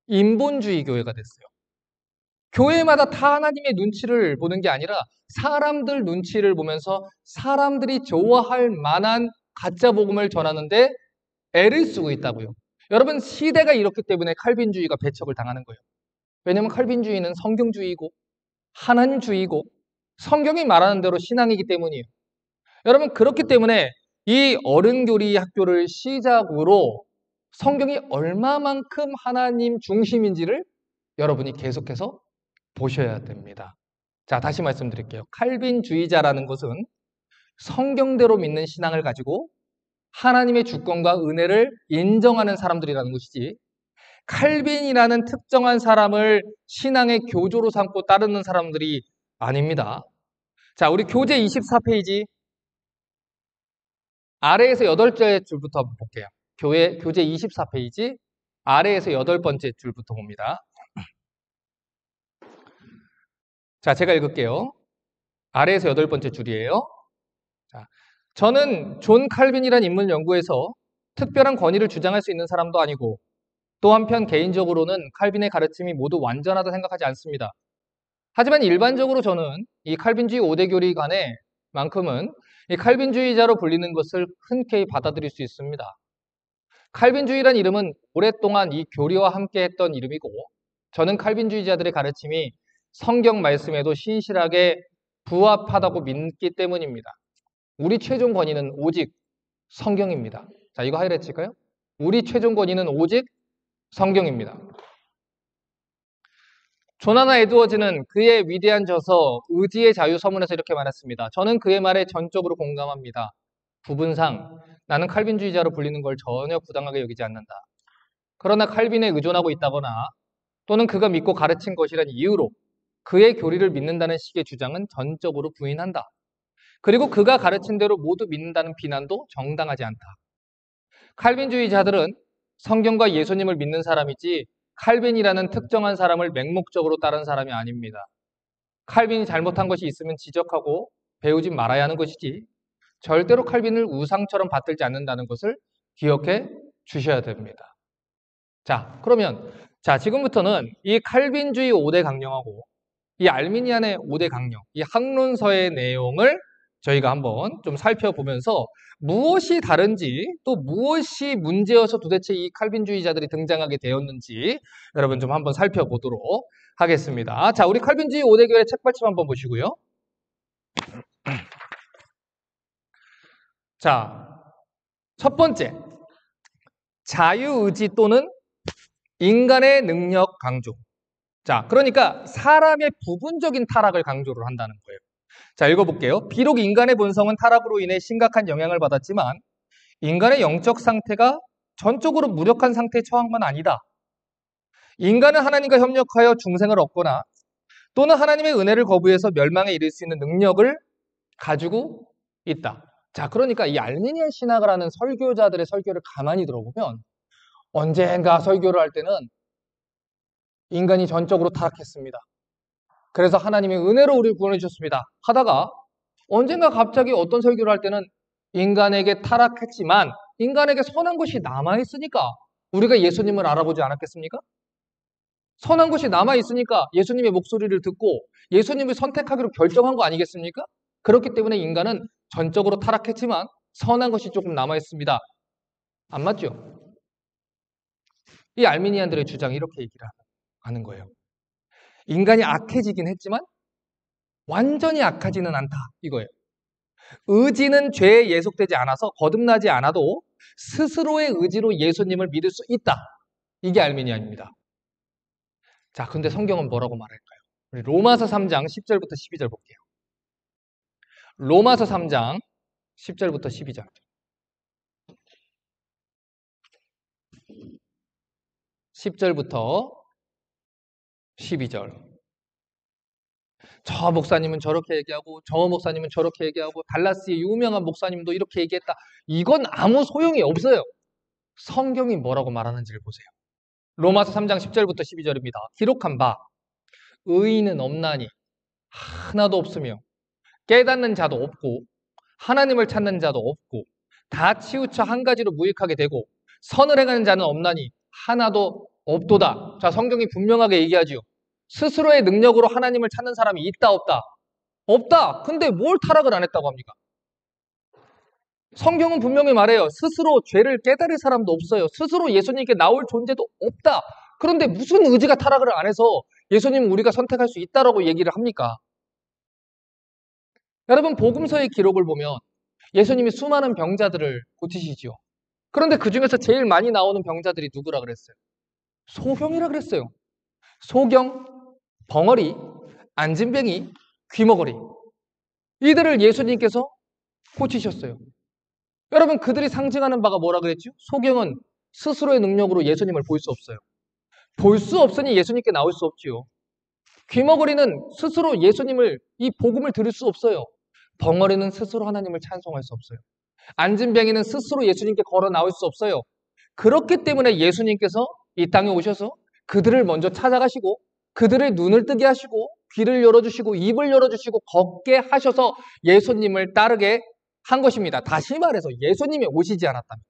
인본주의 교회가 됐어요. 교회마다 다 하나님의 눈치를 보는 게 아니라 사람들 눈치를 보면서 사람들이 좋아할 만한 가짜 복음을 전하는데 애를 쓰고 있다고요. 여러분, 시대가 이렇기 때문에 칼빈주의가 배척을 당하는 거예요. 왜냐하면 칼빈주의는 성경주의이고 하나님주의이고 성경이 말하는 대로 신앙이기 때문이에요. 여러분, 그렇기 때문에 이 어른교리 학교를 시작으로 성경이 얼마만큼 하나님 중심인지를 여러분이 계속해서 보셔야 됩니다. 자, 다시 말씀드릴게요. 칼빈주의자라는 것은 성경대로 믿는 신앙을 가지고 하나님의 주권과 은혜를 인정하는 사람들이라는 것이지, 칼빈이라는 특정한 사람을 신앙의 교조로 삼고 따르는 사람들이 아닙니다. 자, 우리 교재 24페이지 아래에서 8번째 줄부터 한번 볼게요. 교재 24페이지 아래에서 8번째 줄부터 봅니다. 자, 제가 읽을게요. 아래에서 8번째 줄이에요. 자, 저는 존 칼빈이라는 인물 연구에서 특별한 권위를 주장할 수 있는 사람도 아니고 또 한편 개인적으로는 칼빈의 가르침이 모두 완전하다 생각하지 않습니다. 하지만 일반적으로 저는 이 칼빈주의 5대 교리 간에 만큼은 이 칼빈주의자로 불리는 것을 흔쾌히 받아들일 수 있습니다. 칼빈주의란 이름은 오랫동안 이 교리와 함께 했던 이름이고, 저는 칼빈주의자들의 가르침이 성경 말씀에도 신실하게 부합하다고 믿기 때문입니다. 우리 최종 권위는 오직 성경입니다. 자, 이거 하이라이트 칠까요? 우리 최종 권위는 오직 성경입니다. 조나나 에드워즈는 그의 위대한 저서 의지의 자유 서문에서 이렇게 말했습니다. 저는 그의 말에 전적으로 공감합니다. 부분상 나는 칼빈주의자로 불리는 걸 전혀 부당하게 여기지 않는다. 그러나 칼빈에 의존하고 있다거나 또는 그가 믿고 가르친 것이란 이유로 그의 교리를 믿는다는 식의 주장은 전적으로 부인한다. 그리고 그가 가르친 대로 모두 믿는다는 비난도 정당하지 않다. 칼빈주의자들은 성경과 예수님을 믿는 사람이지 칼빈이라는 특정한 사람을 맹목적으로 따른 사람이 아닙니다. 칼빈이 잘못한 것이 있으면 지적하고 배우지 말아야 하는 것이지 절대로 칼빈을 우상처럼 받들지 않는다는 것을 기억해 주셔야 됩니다. 자, 그러면 지금부터는 이 칼빈주의 5대 강령하고 이 알미니안의 5대 강령, 이 학론서의 내용을 저희가 한번 좀 살펴보면서 무엇이 다른지 또 무엇이 문제여서 도대체 이 칼빈주의자들이 등장하게 되었는지 여러분 좀 한번 살펴보도록 하겠습니다. 자, 우리 칼빈주의 5대 교회 책받침 한번 보시고요. 자, 첫 번째, 자유의지 또는 인간의 능력 강조. 자, 그러니까 사람의 부분적인 타락을 강조를 한다는 거예요. 자, 읽어볼게요. 비록 인간의 본성은 타락으로 인해 심각한 영향을 받았지만 인간의 영적 상태가 전적으로 무력한 상태에 처한 건 아니다. 인간은 하나님과 협력하여 중생을 얻거나 또는 하나님의 은혜를 거부해서 멸망에 이를 수 있는 능력을 가지고 있다. 자, 그러니까 이 알미니안 신학을 하는 설교자들의 설교를 가만히 들어보면 언젠가 설교를 할 때는 인간이 전적으로 타락했습니다. 그래서 하나님의 은혜로 우리를 구원해 주셨습니다. 하다가 언젠가 갑자기 어떤 설교를 할 때는 인간에게 타락했지만 인간에게 선한 것이 남아있으니까 우리가 예수님을 알아보지 않았겠습니까? 선한 것이 남아있으니까 예수님의 목소리를 듣고 예수님을 선택하기로 결정한 거 아니겠습니까? 그렇기 때문에 인간은 전적으로 타락했지만 선한 것이 조금 남아있습니다. 안 맞죠? 이 알미니안들의 주장이 이렇게 얘기를 하는 거예요. 인간이 악해지긴 했지만 완전히 악하지는 않다, 이거예요. 의지는 죄에 예속되지 않아서 거듭나지 않아도 스스로의 의지로 예수님을 믿을 수 있다. 이게 알미니안입니다. 자, 근데 성경은 뭐라고 말할까요? 우리 로마서 3장 10절부터 12절 볼게요. 로마서 3장 10절부터 12절. 10절부터 12절. 저 목사님은 저렇게 얘기하고 저 목사님은 저렇게 얘기하고 달라스의 유명한 목사님도 이렇게 얘기했다. 이건 아무 소용이 없어요. 성경이 뭐라고 말하는지를 보세요. 로마서 3장 10절부터 12절입니다. 기록한 바 의인은 없나니 하나도 없으며 깨닫는 자도 없고 하나님을 찾는 자도 없고 다 치우쳐 한 가지로 무익하게 되고 선을 행하는 자는 없나니 하나도 없도다. 자, 성경이 분명하게 얘기하지요. 스스로의 능력으로 하나님을 찾는 사람이 있다 없다? 없다. 근데 뭘 타락을 안 했다고 합니까? 성경은 분명히 말해요. 스스로 죄를 깨달을 사람도 없어요. 스스로 예수님께 나올 존재도 없다. 그런데 무슨 의지가 타락을 안 해서 예수님은 우리가 선택할 수 있다라고 얘기를 합니까? 여러분, 복음서의 기록을 보면 예수님이 수많은 병자들을 고치시지요. 그런데 그 중에서 제일 많이 나오는 병자들이 누구라 그랬어요? 소경이라 그랬어요. 소경, 벙어리, 안진뱅이, 귀머거리. 이들을 예수님께서 고치셨어요. 여러분, 그들이 상징하는 바가 뭐라 그랬죠? 소경은 스스로의 능력으로 예수님을 볼 수 없어요. 볼 수 없으니 예수님께 나올 수 없지요. 귀머거리는 스스로 예수님을, 이 복음을 들을 수 없어요. 벙어리는 스스로 하나님을 찬송할 수 없어요. 안진뱅이는 스스로 예수님께 걸어 나올 수 없어요. 그렇기 때문에 예수님께서 이 땅에 오셔서 그들을 먼저 찾아가시고 그들의 눈을 뜨게 하시고 귀를 열어주시고 입을 열어주시고 걷게 하셔서 예수님을 따르게 한 것입니다. 다시 말해서 예수님이 오시지 않았다면,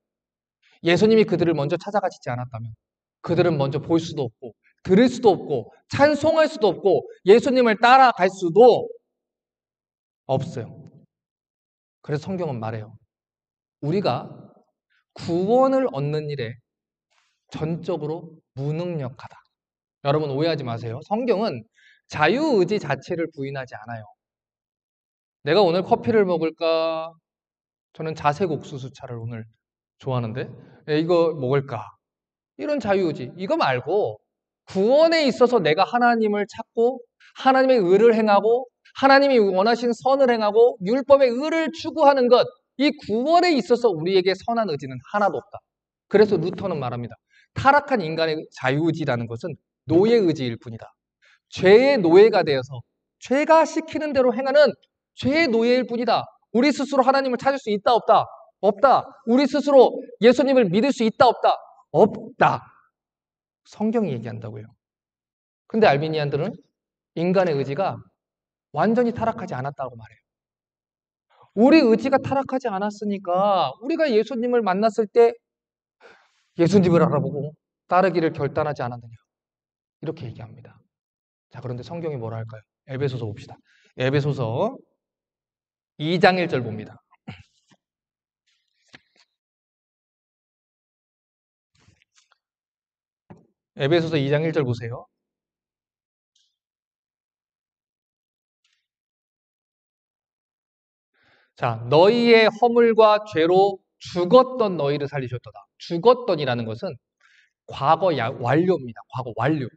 예수님이 그들을 먼저 찾아가시지 않았다면 그들은 먼저 볼 수도 없고 들을 수도 없고 찬송할 수도 없고 예수님을 따라갈 수도 없어요. 그래서 성경은 말해요. 우리가 구원을 얻는 일에 전적으로 무능력하다. 여러분 오해하지 마세요. 성경은 자유의지 자체를 부인하지 않아요. 내가 오늘 커피를 먹을까? 저는 자색 옥수수차를 오늘 좋아하는데 이거 먹을까? 이런 자유의지. 이거 말고 구원에 있어서 내가 하나님을 찾고 하나님의 의를 행하고 하나님이 원하신 선을 행하고 율법의 의를 추구하는 것, 이 구원에 있어서 우리에게 선한 의지는 하나도 없다. 그래서 루터는 말합니다. 타락한 인간의 자유의지라는 것은 노예의지일 뿐이다. 죄의 노예가 되어서 죄가 시키는 대로 행하는 죄의 노예일 뿐이다. 우리 스스로 하나님을 찾을 수 있다 없다? 없다. 우리 스스로 예수님을 믿을 수 있다 없다? 없다. 성경이 얘기한다고요. 근데 알비니안들은 인간의 의지가 완전히 타락하지 않았다고 말해요. 우리 의지가 타락하지 않았으니까 우리가 예수님을 만났을 때 예수님을 알아보고 따르기를 결단하지 않았느냐. 이렇게 얘기합니다. 자, 그런데 성경이 뭐라 할까요? 에베소서 봅시다. 에베소서 2장 1절 봅니다. 에베소서 2장 1절 보세요. 자, 너희의 허물과 죄로 죽었던 너희를 살리셨도다. 죽었던이라는 것은 과거 완료입니다. 과거 완료.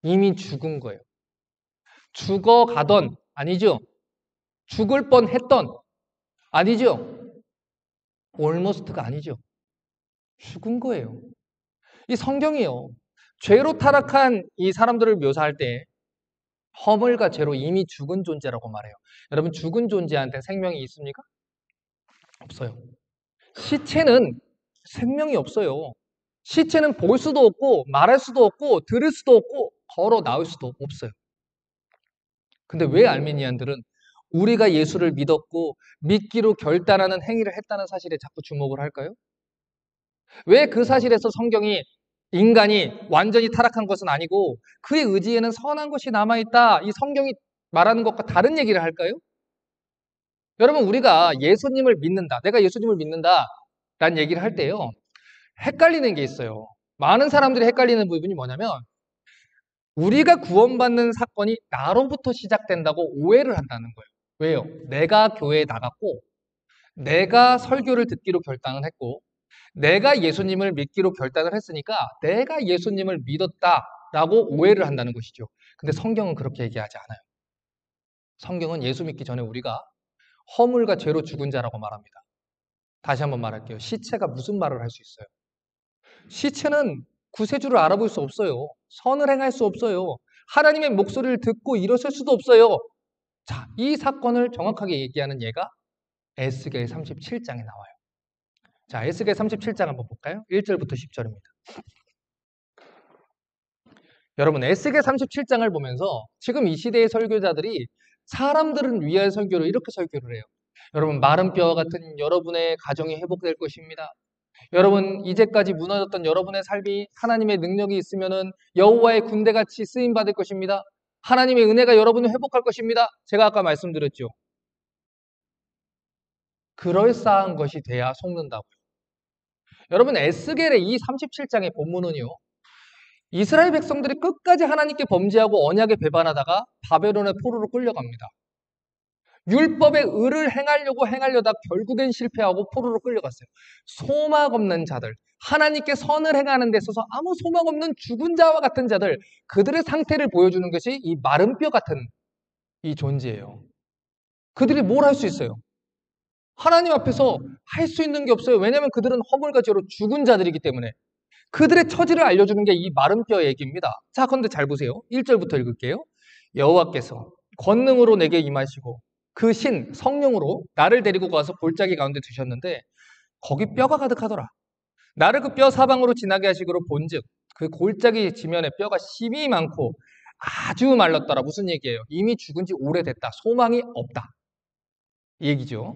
이미 죽은 거예요. 죽어가던 아니죠. 죽을 뻔했던 아니죠. almost가 아니죠. 죽은 거예요. 이 성경이요. 죄로 타락한 이 사람들을 묘사할 때 허물과 죄로 이미 죽은 존재라고 말해요. 여러분 죽은 존재한테 생명이 있습니까? 없어요. 시체는 생명이 없어요. 시체는 볼 수도 없고 말할 수도 없고 들을 수도 없고 걸어 나올 수도 없어요. 근데 왜 알미니안들은 우리가 예수를 믿었고 믿기로 결단하는 행위를 했다는 사실에 자꾸 주목을 할까요? 왜 그 사실에서 성경이 인간이 완전히 타락한 것은 아니고 그의 의지에는 선한 것이 남아있다, 이 성경이 말하는 것과 다른 얘기를 할까요? 여러분 우리가 예수님을 믿는다, 내가 예수님을 믿는다 라는 얘기를 할 때요 헷갈리는 게 있어요. 많은 사람들이 헷갈리는 부분이 뭐냐면 우리가 구원받는 사건이 나로부터 시작된다고 오해를 한다는 거예요. 왜요? 내가 교회에 나갔고 내가 설교를 듣기로 결단을 했고 내가 예수님을 믿기로 결단을 했으니까 내가 예수님을 믿었다라고 오해를 한다는 것이죠. 근데 성경은 그렇게 얘기하지 않아요. 성경은 예수 믿기 전에 우리가 허물과 죄로 죽은 자라고 말합니다. 다시 한번 말할게요. 시체가 무슨 말을 할 수 있어요? 시체는 구세주를 알아볼 수 없어요. 선을 행할 수 없어요. 하나님의 목소리를 듣고 일어설 수도 없어요. 자, 이 사건을 정확하게 얘기하는 예가 에스겔 37장에 나와요. 자, 에스겔 37장 한번 볼까요? 1절부터 10절입니다. 여러분, 에스겔 37장을 보면서 지금 이 시대의 설교자들이 사람들은 위할 설교를 이렇게 설교를 해요. 여러분, 마른 뼈와 같은 여러분의 가정이 회복될 것입니다. 여러분, 이제까지 무너졌던 여러분의 삶이 하나님의 능력이 있으면은 여호와의 군대같이 쓰임 받을 것입니다. 하나님의 은혜가 여러분을 회복할 것입니다. 제가 아까 말씀드렸죠. 그럴싸한 것이 돼야 속는다고요. 여러분 에스겔의 이 37장의 본문은요. 이스라엘 백성들이 끝까지 하나님께 범죄하고 언약에 배반하다가 바벨론의 포로로 끌려갑니다. 율법의 의를 행하려다 결국엔 실패하고 포로로 끌려갔어요. 소망 없는 자들, 하나님께 선을 행하는 데 있어서 아무 소망 없는 죽은 자와 같은 자들, 그들의 상태를 보여주는 것이 이 마른 뼈 같은 이 존재예요. 그들이 뭘 할 수 있어요? 하나님 앞에서 할 수 있는 게 없어요. 왜냐하면 그들은 허물과 죄로 죽은 자들이기 때문에. 그들의 처지를 알려주는 게 이 마른 뼈 얘기입니다. 자, 그런데 잘 보세요. 1절부터 읽을게요. 여호와께서 권능으로 내게 임하시고 그 신 성령으로 나를 데리고 가서 골짜기 가운데 두셨는데 거기 뼈가 가득하더라. 나를 그 뼈 사방으로 지나게 하시기로 본즉 그 골짜기 지면에 뼈가 심이 많고 아주 말랐더라. 무슨 얘기예요? 이미 죽은 지 오래됐다. 소망이 없다. 이 얘기죠.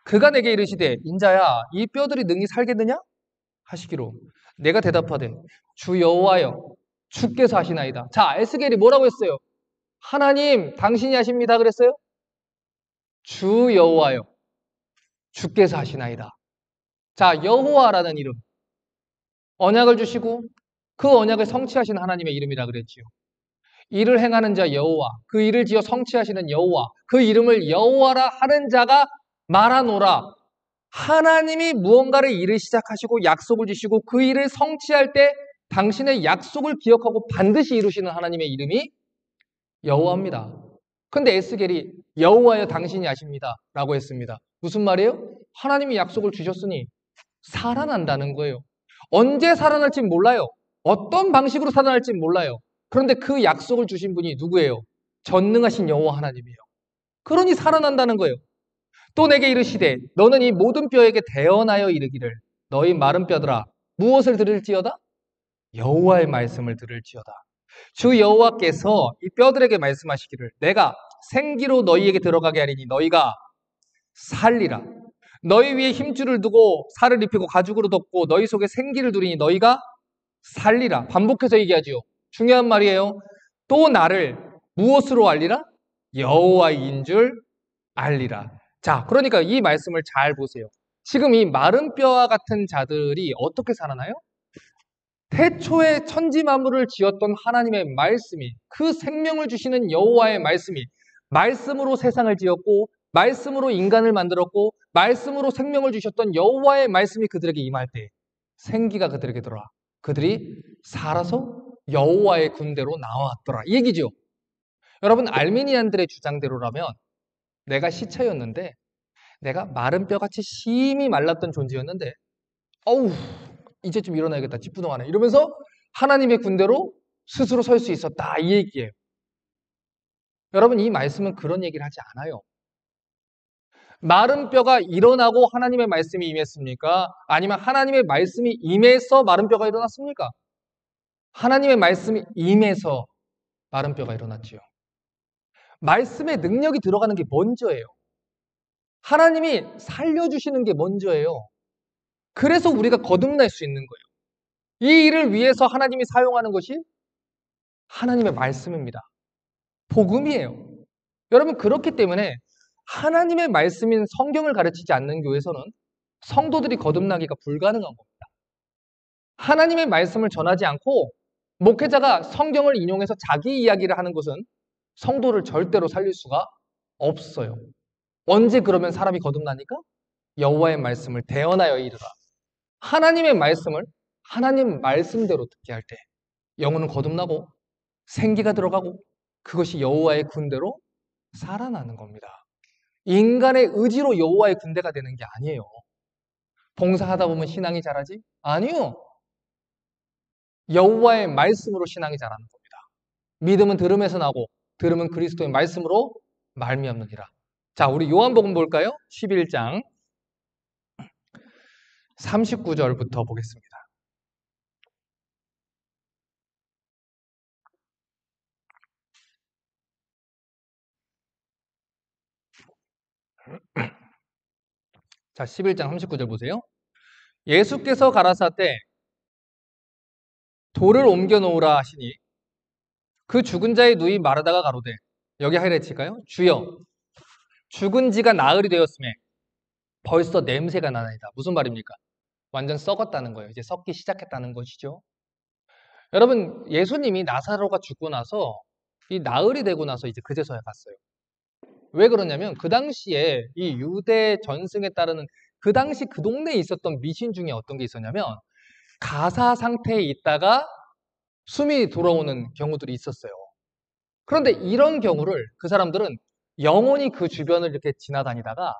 그가 내게 이르시되 인자야 이 뼈들이 능히 살겠느냐? 하시기로 내가 대답하되 주 여호와여 주께서 하시나이다. 자, 에스겔이 뭐라고 했어요? 하나님 당신이 하십니다 그랬어요? 주 여호와여 주께서 하시나이다. 자, 여호와라는 이름 언약을 주시고 그 언약을 성취하신 하나님의 이름이라 그랬지요. 일을 행하는 자 여호와, 그 일을 지어 성취하시는 여호와, 그 이름을 여호와라 하는 자가 말하노라. 하나님이 무언가를 일을 시작하시고 약속을 주시고 그 일을 성취할 때 당신의 약속을 기억하고 반드시 이루시는 하나님의 이름이 여호와입니다. 근데 에스겔이 여호와여 당신이 아십니다 라고 했습니다. 무슨 말이에요? 하나님이 약속을 주셨으니 살아난다는 거예요. 언제 살아날지 몰라요. 어떤 방식으로 살아날지 몰라요. 그런데 그 약속을 주신 분이 누구예요? 전능하신 여호와 하나님이에요. 그러니 살아난다는 거예요. 또 내게 이르시되 너는 이 모든 뼈에게 대언하여 이르기를 너희 마른 뼈들아 무엇을 들을지어다? 여호와의 말씀을 들을지어다. 주 여호와께서 이 뼈들에게 말씀하시기를 내가 생기로 너희에게 들어가게 하리니 너희가 살리라. 너희 위에 힘줄을 두고 살을 입히고 가죽으로 덮고 너희 속에 생기를 두리니 너희가 살리라. 반복해서 얘기하지요. 중요한 말이에요. 또 나를 무엇으로 알리라? 여호와인 줄 알리라. 자, 그러니까 이 말씀을 잘 보세요. 지금 이 마른 뼈와 같은 자들이 어떻게 살아나요? 태초에 천지 만물을 지었던 하나님의 말씀이, 그 생명을 주시는 여호와의 말씀이 말씀으로 세상을 지었고 말씀으로 인간을 만들었고 말씀으로 생명을 주셨던 여호와의 말씀이 그들에게 임할 때 생기가 그들에게 들어와 그들이 살아서 여호와의 군대로 나왔더라. 이 얘기죠. 여러분, 알미니안들의 주장대로라면 내가 시체였는데 내가 마른 뼈같이 심히 말랐던 존재였는데 어우 이제 좀 일어나야겠다 찌뿌둥하네 이러면서 하나님의 군대로 스스로 설 수 있었다 이 얘기예요. 여러분, 이 말씀은 그런 얘기를 하지 않아요. 마른 뼈가 일어나고 하나님의 말씀이 임했습니까? 아니면 하나님의 말씀이 임해서 마른 뼈가 일어났습니까? 하나님의 말씀이 임해서 마른 뼈가 일어났지요. 말씀의 능력이 들어가는 게 먼저예요. 하나님이 살려주시는 게 먼저예요. 그래서 우리가 거듭날 수 있는 거예요. 이 일을 위해서 하나님이 사용하는 것이 하나님의 말씀입니다. 복음이에요. 여러분, 그렇기 때문에 하나님의 말씀인 성경을 가르치지 않는 교회에서는 성도들이 거듭나기가 불가능한 겁니다. 하나님의 말씀을 전하지 않고 목회자가 성경을 인용해서 자기 이야기를 하는 것은 성도를 절대로 살릴 수가 없어요. 언제 그러면 사람이 거듭나니까? 여호와의 말씀을 대언하여 이르라. 하나님의 말씀을 하나님 말씀대로 듣게 할 때 영혼은 거듭나고 생기가 들어가고 그것이 여호와의 군대로 살아나는 겁니다. 인간의 의지로 여호와의 군대가 되는 게 아니에요. 봉사하다 보면 신앙이 자라지? 아니요. 여호와의 말씀으로 신앙이 자라는 겁니다. 믿음은 들음에서 나고 들음은 그리스도의 말씀으로 말미암느니라. 자, 우리 요한복음 볼까요? 11장 39절부터 보겠습니다. 자, 11장 39절 보세요. 예수께서 가라사대 돌을 옮겨 놓으라 하시니 그 죽은 자의 누이 마르다가 가로되 여기 하이라이트일까요? 주여 죽은 지가 나흘이 되었음에 벌써 냄새가 나나이다. 무슨 말입니까? 완전 썩었다는 거예요. 이제 썩기 시작했다는 것이죠. 여러분, 예수님이 나사로가 죽고 나서 이 나흘이 되고 나서 이제 그제서야 갔어요. 왜 그러냐면 그 당시에 이 유대 전승에 따르는 그 당시 그 동네에 있었던 미신 중에 어떤 게 있었냐면 가사 상태에 있다가 숨이 돌아오는 경우들이 있었어요. 그런데 이런 경우를 그 사람들은 영원히 그 주변을 이렇게 지나다니다가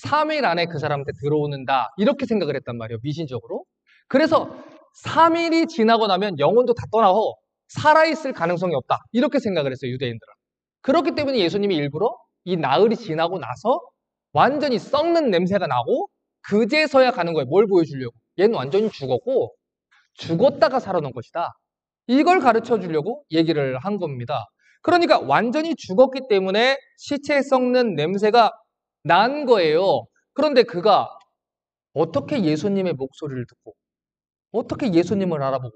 3일 안에 그 사람한테 들어오는다 이렇게 생각을 했단 말이에요. 미신적으로. 그래서 3일이 지나고 나면 영혼도 다 떠나고 살아있을 가능성이 없다 이렇게 생각을 했어요. 유대인들은. 그렇기 때문에 예수님이 일부러 이 나흘이 지나고 나서 완전히 썩는 냄새가 나고 그제서야 가는 거예요. 뭘 보여주려고? 얘는 완전히 죽었고 죽었다가 살아난 것이다. 이걸 가르쳐 주려고 얘기를 한 겁니다. 그러니까 완전히 죽었기 때문에 시체 썩는 냄새가 난 거예요. 그런데 그가 어떻게 예수님의 목소리를 듣고 어떻게 예수님을 알아보고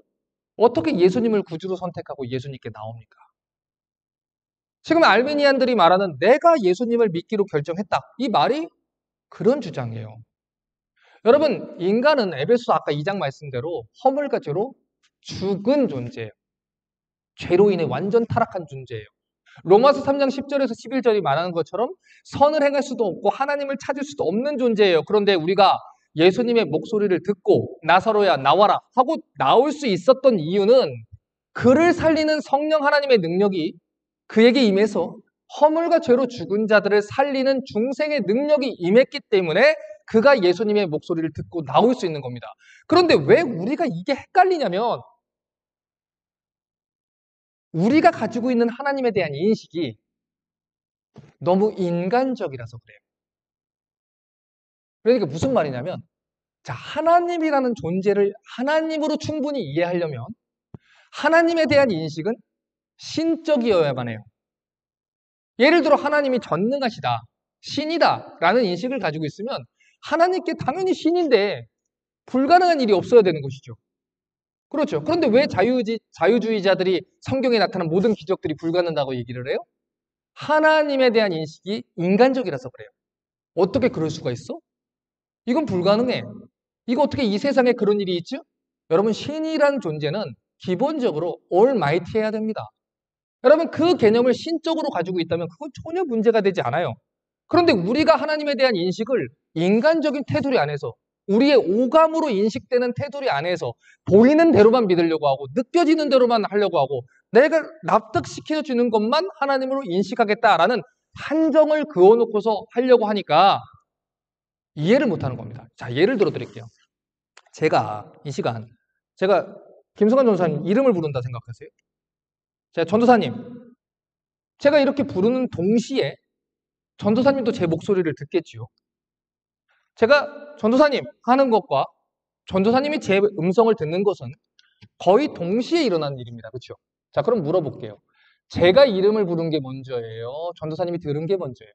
어떻게 예수님을 구주로 선택하고 예수님께 나옵니까? 지금 알메니안들이 말하는 내가 예수님을 믿기로 결정했다. 이 말이 그런 주장이에요. 여러분, 인간은 에베소 아까 2장 말씀대로 허물과 죄로 죽은 존재예요. 죄로 인해 완전 타락한 존재예요. 로마서 3장 10절에서 11절이 말하는 것처럼 선을 행할 수도 없고 하나님을 찾을 수도 없는 존재예요. 그런데 우리가 예수님의 목소리를 듣고 나사로야 나와라 하고 나올 수 있었던 이유는 그를 살리는 성령 하나님의 능력이 그에게 임해서 허물과 죄로 죽은 자들을 살리는 중생의 능력이 임했기 때문에 그가 예수님의 목소리를 듣고 나올 수 있는 겁니다. 그런데 왜 우리가 이게 헷갈리냐면 우리가 가지고 있는 하나님에 대한 인식이 너무 인간적이라서 그래요. 그러니까 무슨 말이냐면 자, 하나님이라는 존재를 하나님으로 충분히 이해하려면 하나님에 대한 인식은 신적이어야만 해요. 예를 들어 하나님이 전능하시다, 신이다 라는 인식을 가지고 있으면 하나님께 당연히 신인데 불가능한 일이 없어야 되는 것이죠. 그렇죠. 그런데 왜 자유주의자들이 성경에 나타난 모든 기적들이 불가능하다고 얘기를 해요? 하나님에 대한 인식이 인간적이라서 그래요. 어떻게 그럴 수가 있어? 이건 불가능해. 이거 어떻게 이 세상에 그런 일이 있죠? 여러분, 신이란 존재는 기본적으로 올마이티해야 됩니다. 여러분, 그 개념을 신적으로 가지고 있다면 그건 전혀 문제가 되지 않아요. 그런데 우리가 하나님에 대한 인식을 인간적인 테두리 안에서 우리의 오감으로 인식되는 테두리 안에서 보이는 대로만 믿으려고 하고 느껴지는 대로만 하려고 하고 내가 납득시켜주는 것만 하나님으로 인식하겠다라는 한정을 그어놓고서 하려고 하니까 이해를 못하는 겁니다. 자, 예를 들어 드릴게요. 제가 이 시간 제가 김성환 전도사님 이름을 부른다 생각하세요? 제가 전도사님 제가 이렇게 부르는 동시에 전도사님도 제 목소리를 듣겠지요. 제가 전도사님 하는 것과 전도사님이 제 음성을 듣는 것은 거의 동시에 일어나는 일입니다. 그렇죠? 자, 그럼 물어볼게요. 제가 이름을 부른 게 먼저예요? 전도사님이 들은 게 먼저예요?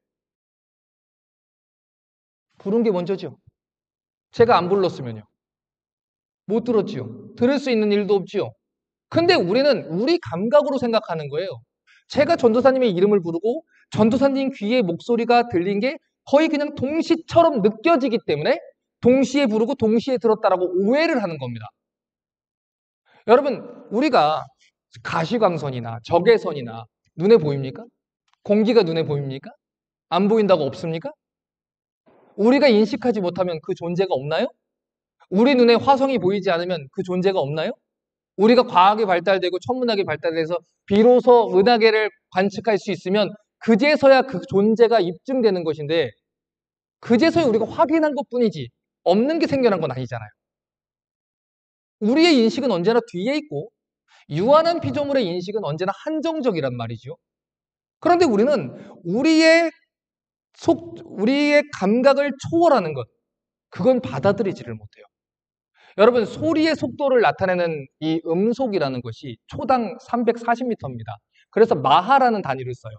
부른 게 먼저죠. 제가 안 불렀으면요. 못 들었지요. 들을 수 있는 일도 없지요. 근데 우리는 우리 감각으로 생각하는 거예요. 제가 전도사님의 이름을 부르고 전도사님 귀에 목소리가 들린 게 거의 그냥 동시처럼 느껴지기 때문에 동시에 부르고 동시에 들었다라고 오해를 하는 겁니다. 여러분, 우리가 가시광선이나 적외선이나 눈에 보입니까? 공기가 눈에 보입니까? 안 보인다고 없습니까? 우리가 인식하지 못하면 그 존재가 없나요? 우리 눈에 화성이 보이지 않으면 그 존재가 없나요? 우리가 과학이 발달되고 천문학이 발달돼서 비로소 은하계를 관측할 수 있으면 그제서야 그 존재가 입증되는 것인데 그제서야 우리가 확인한 것뿐이지 없는 게 생겨난 건 아니잖아요. 우리의 인식은 언제나 뒤에 있고 유한한 피조물의 인식은 언제나 한정적이란 말이죠. 그런데 우리는 우리의 감각을 초월하는 것, 그건 받아들이지를 못해요. 여러분, 소리의 속도를 나타내는 이 음속이라는 것이 초당 340m입니다. 그래서 마하라는 단위를 써요.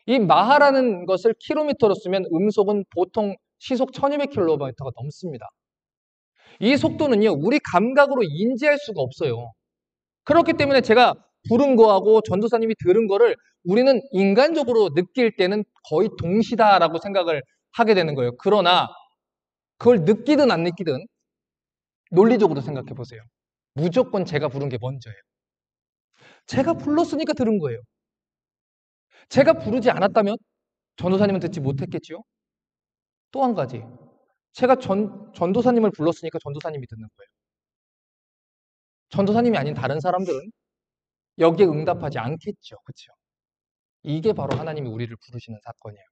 이 마하라는 것을 킬로미터로 쓰면 음속은 보통 시속 1200km가 넘습니다. 이 속도는요, 우리 감각으로 인지할 수가 없어요. 그렇기 때문에 제가 부른 거하고 전도사님이 들은 거를 우리는 인간적으로 느낄 때는 거의 동시다라고 생각을 하게 되는 거예요. 그러나 그걸 느끼든 안 느끼든 논리적으로 생각해 보세요. 무조건 제가 부른 게 먼저예요. 제가 불렀으니까 들은 거예요. 제가 부르지 않았다면 전도사님은 듣지 못했겠지요? 또 한 가지. 제가 전도사님을 불렀으니까 전도사님이 듣는 거예요. 전도사님이 아닌 다른 사람들은 여기에 응답하지 않겠죠. 그렇죠? 이게 바로 하나님이 우리를 부르시는 사건이에요.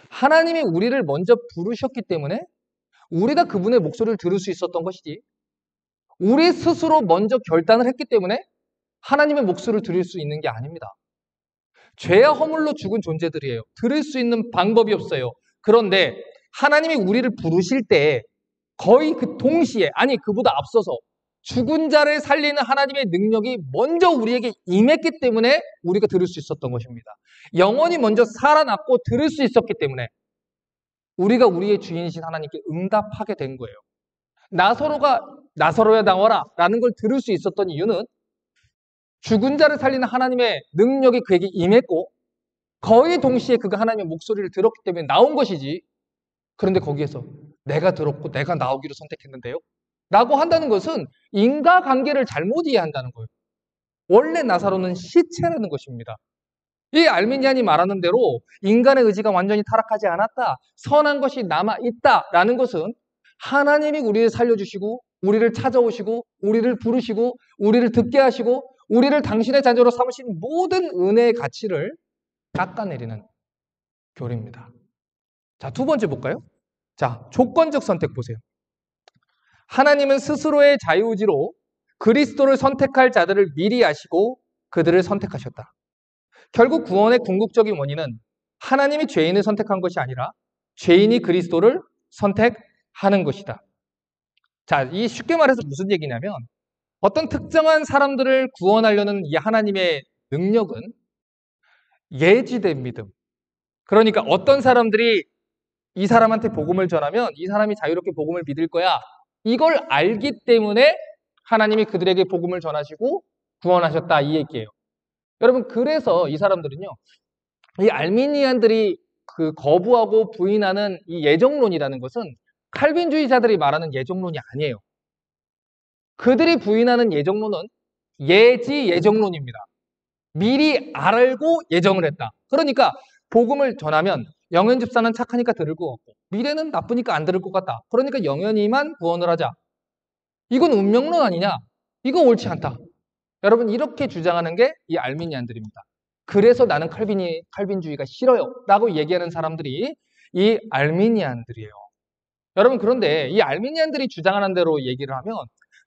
하나님이 우리를 먼저 부르셨기 때문에 우리가 그분의 목소리를 들을 수 있었던 것이지, 우리 스스로 먼저 결단을 했기 때문에 하나님의 목소리를 들을 수 있는 게 아닙니다. 죄와 허물로 죽은 존재들이에요. 들을 수 있는 방법이 없어요. 그런데 하나님이 우리를 부르실 때 거의 그 동시에, 아니 그보다 앞서서 죽은 자를 살리는 하나님의 능력이 먼저 우리에게 임했기 때문에 우리가 들을 수 있었던 것입니다. 영혼이 먼저 살아났고 들을 수 있었기 때문에 우리가 우리의 주인이신 하나님께 응답하게 된 거예요. 나사로야 나와라 라는 걸 들을 수 있었던 이유는 죽은 자를 살리는 하나님의 능력이 그에게 임했고 거의 동시에 그가 하나님의 목소리를 들었기 때문에 나온 것이지, 그런데 거기에서 내가 들었고 내가 나오기로 선택했는데요? 라고 한다는 것은 인과관계를 잘못 이해한다는 거예요. 원래 나사로는 시체라는 것입니다. 이 알미니안이 말하는 대로 인간의 의지가 완전히 타락하지 않았다, 선한 것이 남아있다라는 것은 하나님이 우리를 살려주시고 우리를 찾아오시고 우리를 부르시고 우리를 듣게 하시고 우리를 당신의 자녀로 삼으신 모든 은혜의 가치를 깎아내리는 교리입니다. 자, 두 번째 볼까요? 자, 조건적 선택 보세요. 하나님은 스스로의 자유의지로 그리스도를 선택할 자들을 미리 아시고 그들을 선택하셨다. 결국 구원의 궁극적인 원인은 하나님이 죄인을 선택한 것이 아니라 죄인이 그리스도를 선택하는 것이다. 자, 이 쉽게 말해서 무슨 얘기냐면 어떤 특정한 사람들을 구원하려는 이 하나님의 능력은 예지된 믿음. 그러니까 어떤 사람들이 이 사람한테 복음을 전하면 이 사람이 자유롭게 복음을 믿을 거야. 이걸 알기 때문에 하나님이 그들에게 복음을 전하시고 구원하셨다, 이 얘기예요. 여러분, 그래서 이 사람들은요, 이 알미니안들이 그 거부하고 부인하는 이 예정론이라는 것은 칼빈주의자들이 말하는 예정론이 아니에요. 그들이 부인하는 예정론은 예지 예정론입니다. 미리 알고 예정을 했다. 그러니까 복음을 전하면 영현 집사는 착하니까 들을 것 같고 미래는 나쁘니까 안 들을 것 같다. 그러니까 영현이만 구원을 하자. 이건 운명론 아니냐? 이거 옳지 않다. 여러분, 이렇게 주장하는 게 이 알미니안들입니다. 그래서 나는 칼빈주의가 싫어요 라고 얘기하는 사람들이 이 알미니안들이에요. 여러분, 그런데 이 알미니안들이 주장하는 대로 얘기를 하면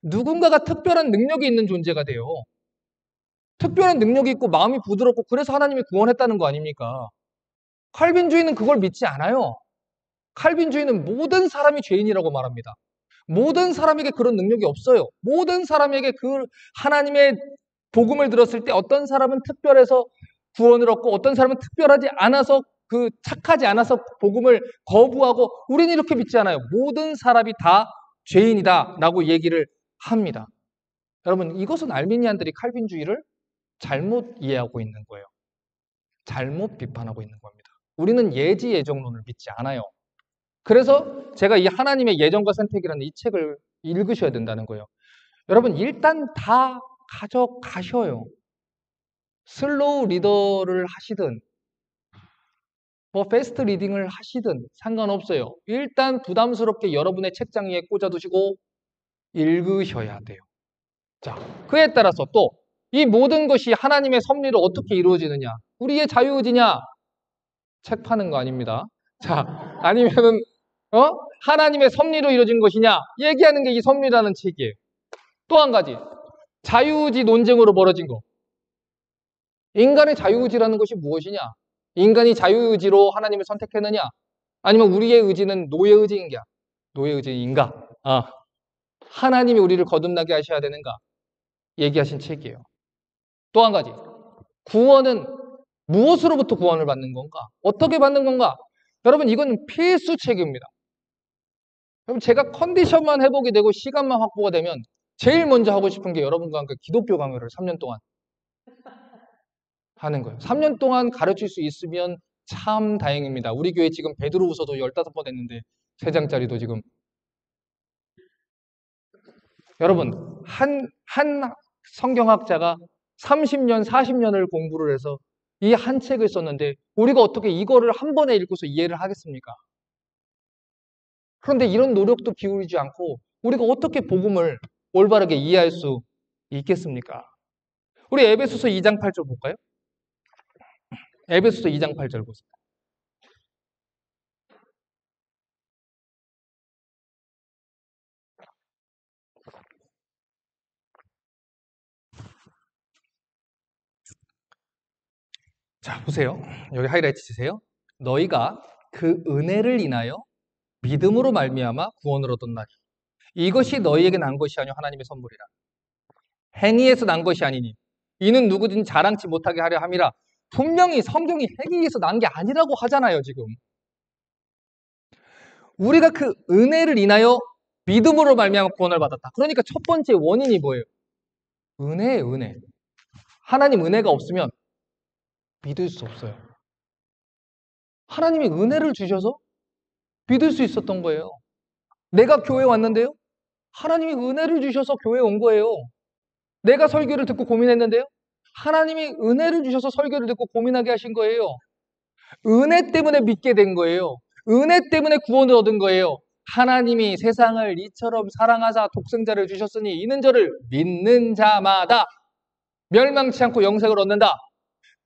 누군가가 특별한 능력이 있는 존재가 돼요. 특별한 능력이 있고 마음이 부드럽고 그래서 하나님이 구원했다는 거 아닙니까? 칼빈주의는 그걸 믿지 않아요. 칼빈주의는 모든 사람이 죄인이라고 말합니다. 모든 사람에게 그런 능력이 없어요. 모든 사람에게 그 하나님의 복음을 들었을 때 어떤 사람은 특별해서 구원을 얻고 어떤 사람은 특별하지 않아서 그 착하지 않아서 복음을 거부하고, 우리는 이렇게 믿지 않아요. 모든 사람이 다 죄인이다 라고 얘기를 합니다. 여러분, 이것은 알미니안들이 칼빈주의를 잘못 이해하고 있는 거예요. 잘못 비판하고 있는 겁니다. 우리는 예지 예정론을 믿지 않아요. 그래서 제가 이 하나님의 예정과 선택이라는 이 책을 읽으셔야 된다는 거예요. 여러분, 일단 다 가져가셔요. 슬로우 리더를 하시든 뭐 패스트 리딩을 하시든 상관없어요. 일단 부담스럽게 여러분의 책장 위에 꽂아두시고 읽으셔야 돼요. 자, 그에 따라서 또 이 모든 것이 하나님의 섭리로 어떻게 이루어지느냐? 우리의 자유의지냐? 책 파는 거 아닙니다. 자, 아니면은 하나님의 섭리로 이루어진 것이냐? 얘기하는 게 이 섭리라는 책이에요. 또 한 가지, 자유의지 논쟁으로 벌어진 거. 인간의 자유의지라는 것이 무엇이냐? 인간이 자유의지로 하나님을 선택했느냐? 아니면 우리의 의지는 노예의지인가? 노예의지인가? 하나님이 우리를 거듭나게 하셔야 되는가? 얘기하신 책이에요. 또 한 가지, 구원은 무엇으로부터 구원을 받는 건가? 어떻게 받는 건가? 여러분, 이건 필수 책입니다. 여러분, 제가 컨디션만 회복이 되고 시간만 확보가 되면 제일 먼저 하고 싶은 게 여러분과 함께 기독교 강의를 3년 동안 하는 거예요. 3년 동안 가르칠 수 있으면 참 다행입니다. 우리 교회 지금 베드로후서도 15번 했는데 3장짜리도 지금. 여러분, 한 성경학자가 30년, 40년을 공부를 해서 이 한 책을 썼는데 우리가 어떻게 이거를 한 번에 읽고서 이해를 하겠습니까? 그런데 이런 노력도 기울이지 않고 우리가 어떻게 복음을 올바르게 이해할 수 있겠습니까? 우리 에베소서 2장 8절 볼까요? 에베소서 2장 8절 보세요. 자, 보세요. 여기 하이라이트 치세요. 너희가 그 은혜를 인하여 믿음으로 말미암아 구원을 얻었나니 이것이 너희에게 난 것이 아니요 하나님의 선물이라. 행위에서 난 것이 아니니 이는 누구든 자랑치 못하게 하려 함이라. 분명히 성경이 행위에서 난 게 아니라고 하잖아요, 지금. 우리가 그 은혜를 인하여 믿음으로 말미암아 구원을 받았다. 그러니까 첫 번째 원인이 뭐예요? 은혜예요, 은혜. 하나님 은혜가 없으면 믿을 수 없어요. 하나님이 은혜를 주셔서 믿을 수 있었던 거예요. 내가 교회 왔는데요? 하나님이 은혜를 주셔서 교회 온 거예요. 내가 설교를 듣고 고민했는데요? 하나님이 은혜를 주셔서 설교를 듣고 고민하게 하신 거예요. 은혜 때문에 믿게 된 거예요. 은혜 때문에 구원을 얻은 거예요. 하나님이 세상을 이처럼 사랑하사 독생자를 주셨으니 이는 저를 믿는 자마다 멸망치 않고 영생을 얻는다.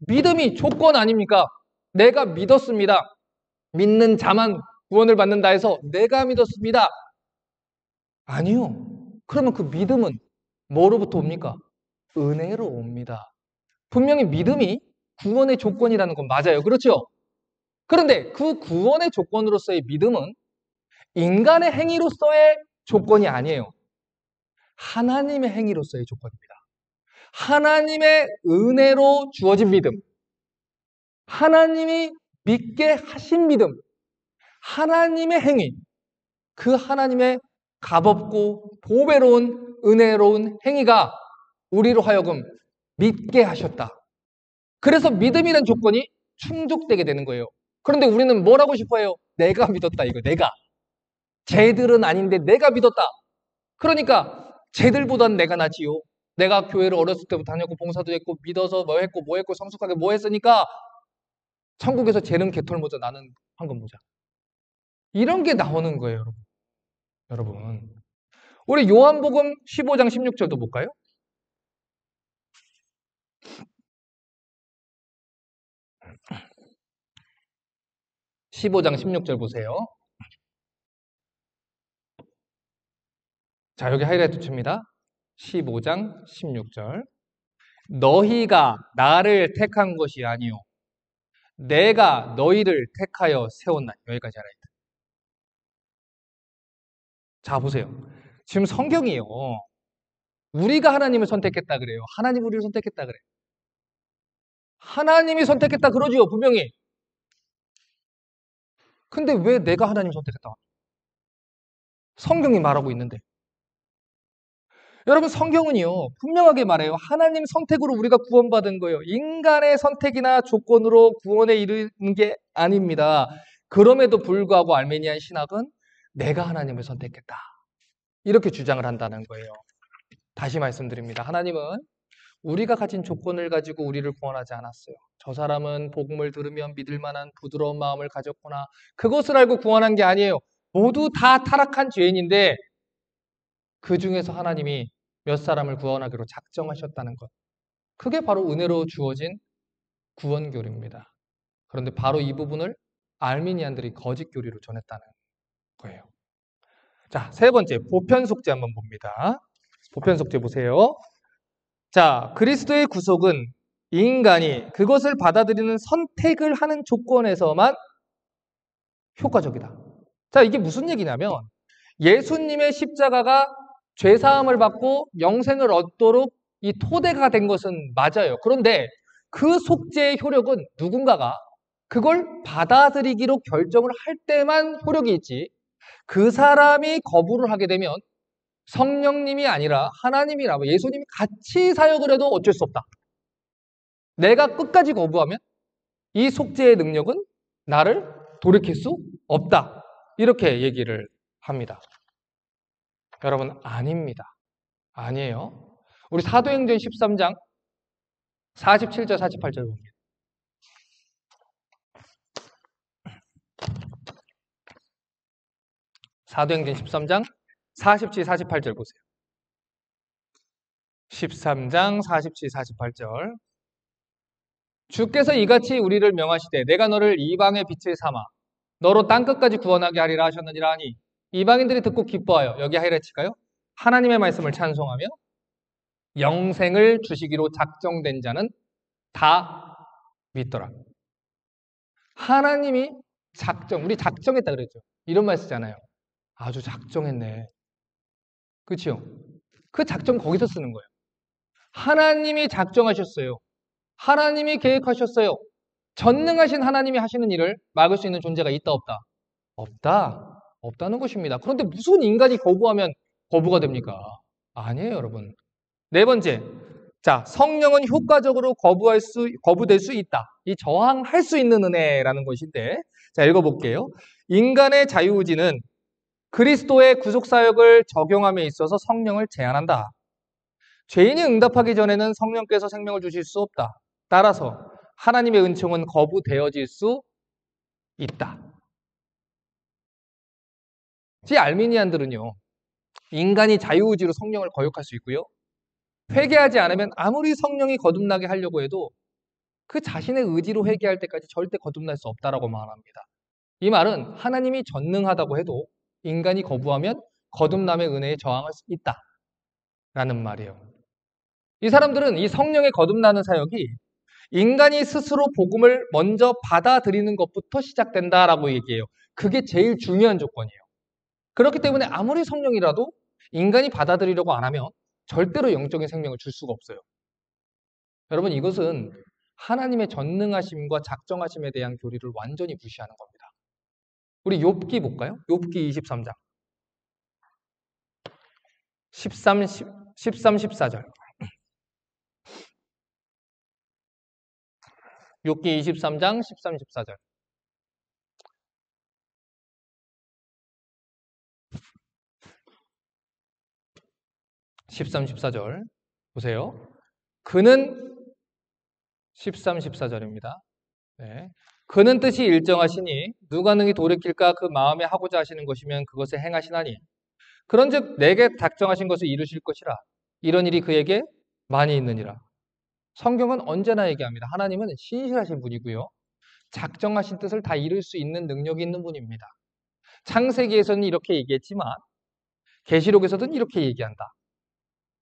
믿음이 조건 아닙니까? 내가 믿었습니다. 믿는 자만 구원을 받는다 해서 내가 믿었습니다. 아니요. 그러면 그 믿음은 뭐로부터 옵니까? 은혜로 옵니다. 분명히 믿음이 구원의 조건이라는 건 맞아요. 그렇죠? 그런데 그 구원의 조건으로서의 믿음은 인간의 행위로서의 조건이 아니에요. 하나님의 행위로서의 조건입니다. 하나님의 은혜로 주어진 믿음, 하나님이 믿게 하신 믿음, 하나님의 행위, 그 하나님의 값없고 보배로운 은혜로운 행위가 우리로 하여금 믿게 하셨다. 그래서 믿음이라는 조건이 충족되게 되는 거예요. 그런데 우리는 뭘 하고 싶어요? 내가 믿었다, 이거 내가. 쟤들은 아닌데 내가 믿었다. 그러니까 쟤들보단 내가 낫지요. 내가 교회를 어렸을 때부터 다녔고 봉사도 했고 믿어서 뭐 했고 성숙하게 뭐 했으니까 천국에서 쟤는 개털모자 나는 황금모자. 이런 게 나오는 거예요, 여러분. 우리 요한복음 15장 16절도 볼까요? 15장 16절 보세요. 자, 여기 하이라이트 칩니다. 15장 16절. 너희가 나를 택한 것이 아니요 내가 너희를 택하여 세웠나니. 여기까지 하이라이트. 자, 보세요. 지금 성경이요. 우리가 하나님을 선택했다 그래요. 하나님 우리를 선택했다 그래요. 하나님이 선택했다 그러지요, 분명히. 근데 왜 내가 하나님 선택했다? 성경이 말하고 있는데. 여러분, 성경은요, 분명하게 말해요. 하나님 선택으로 우리가 구원받은 거예요. 인간의 선택이나 조건으로 구원에 이르는 게 아닙니다. 그럼에도 불구하고 알메니안 신학은 내가 하나님을 선택했다. 이렇게 주장을 한다는 거예요. 다시 말씀드립니다. 하나님은 우리가 가진 조건을 가지고 우리를 구원하지 않았어요. 저 사람은 복음을 들으면 믿을 만한 부드러운 마음을 가졌구나. 그것을 알고 구원한 게 아니에요. 모두 다 타락한 죄인인데 그 중에서 하나님이 몇 사람을 구원하기로 작정하셨다는 것. 그게 바로 은혜로 주어진 구원교리입니다. 그런데 바로 이 부분을 알미니안들이 거짓 교리로 전했다는 거예요. 자, 세 번째 보편 속죄 한번 봅니다. 보편 속죄 보세요. 자, 그리스도의 구속은 인간이 그것을 받아들이는 선택을 하는 조건에서만 효과적이다. 자, 이게 무슨 얘기냐면 예수님의 십자가가 죄사함을 받고 영생을 얻도록 이 토대가 된 것은 맞아요. 그런데 그 속죄의 효력은 누군가가 그걸 받아들이기로 결정을 할 때만 효력이 있지, 그 사람이 거부를 하게 되면 성령님이 아니라 하나님이라고 예수님이 같이 사역을 해도 어쩔 수 없다. 내가 끝까지 거부하면 이 속죄의 능력은 나를 돌이킬 수 없다. 이렇게 얘기를 합니다. 여러분, 아닙니다. 아니에요. 우리 사도행전 13장 47절, 48절 봅니다. 사도행전 13장 47, 48절 보세요. 13장 47, 48절. 주께서 이같이 우리를 명하시되 내가 너를 이방의 빛을 삼아 너로 땅끝까지 구원하게 하리라 하셨느니라 하니 이방인들이 듣고 기뻐하여 여기 하이라이트일까요? 하나님의 말씀을 찬송하며 영생을 주시기로 작정된 자는 다 믿더라. 하나님이 우리 작정했다 그랬죠. 이런 말 쓰잖아요. 아주 작정했네. 그렇죠? 그 작정 거기서 쓰는 거예요. 하나님이 작정하셨어요. 하나님이 계획하셨어요. 전능하신 하나님이 하시는 일을 막을 수 있는 존재가 있다 없다? 없다. 없다는 것입니다. 그런데 무슨 인간이 거부하면 거부가 됩니까? 아니에요, 여러분. 네 번째. 자, 성령은 효과적으로 거부될 수 있다. 이 저항할 수 있는 은혜라는 것인데, 자, 읽어볼게요. 인간의 자유의지는 그리스도의 구속사역을 적용함에 있어서 성령을 제한한다. 죄인이 응답하기 전에는 성령께서 생명을 주실 수 없다. 따라서 하나님의 은총은 거부되어질 수 있다. 이 알미니안들은요, 인간이 자유의지로 성령을 거역할 수 있고요. 회개하지 않으면 아무리 성령이 거듭나게 하려고 해도 그 자신의 의지로 회개할 때까지 절대 거듭날 수 없다라고 말합니다. 이 말은 하나님이 전능하다고 해도 인간이 거부하면 거듭남의 은혜에 저항할 수 있다라는 말이에요. 이 사람들은 이 성령의 거듭나는 사역이 인간이 스스로 복음을 먼저 받아들이는 것부터 시작된다라고 얘기해요. 그게 제일 중요한 조건이에요. 그렇기 때문에 아무리 성령이라도 인간이 받아들이려고 안 하면 절대로 영적인 생명을 줄 수가 없어요. 여러분, 이것은 하나님의 전능하심과 작정하심에 대한 교리를 완전히 무시하는 겁니다. 우리 욥기 볼까요? 욥기 23장 13, 14절. 욥기 23장 13, 14절. 13, 14절 보세요. 그는 13, 14절입니다. 네. 그는 뜻이 일정하시니 누가 능히 돌이킬까 그 마음에 하고자 하시는 것이면 그것을 행하시나니 그런즉 내게 작정하신 것을 이루실 것이라. 이런 일이 그에게 많이 있느니라. 성경은 언제나 얘기합니다. 하나님은 신실하신 분이고요. 작정하신 뜻을 다 이룰 수 있는 능력이 있는 분입니다. 창세기에서는 이렇게 얘기했지만 계시록에서는 이렇게 얘기한다.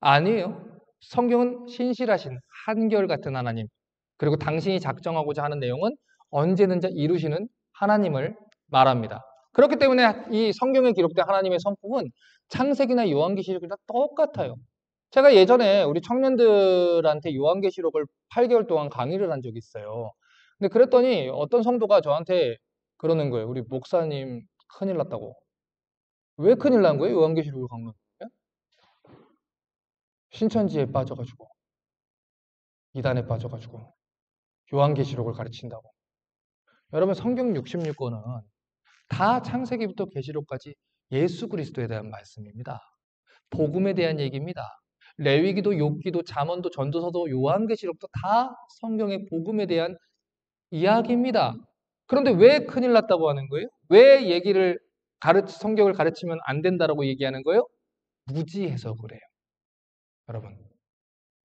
아니에요. 성경은 신실하신 한결같은 하나님, 그리고 당신이 작정하고자 하는 내용은 언제든지 이루시는 하나님을 말합니다. 그렇기 때문에 이 성경에 기록된 하나님의 성품은 창세기나 요한계시록이랑 똑같아요. 제가 예전에 우리 청년들한테 요한계시록을 8개월 동안 강의를 한 적이 있어요. 근데 그랬더니 어떤 성도가 저한테 그러는 거예요. 우리 목사님 큰일 났다고. 왜 큰일 난 거예요? 요한계시록을 강의하는 거예요? 신천지에 빠져가지고, 이단에 빠져가지고 요한계시록을 가르친다고. 여러분, 성경 66권은 다 창세기부터 계시록까지 예수 그리스도에 대한 말씀입니다. 복음에 대한 얘기입니다. 레위기도, 욥기도, 잠언도, 전도서도, 요한계시록도 다 성경의 복음에 대한 이야기입니다. 그런데 왜 큰일 났다고 하는 거예요? 왜 성경을 가르치면 안 된다라고 얘기하는 거예요? 무지해서 그래요.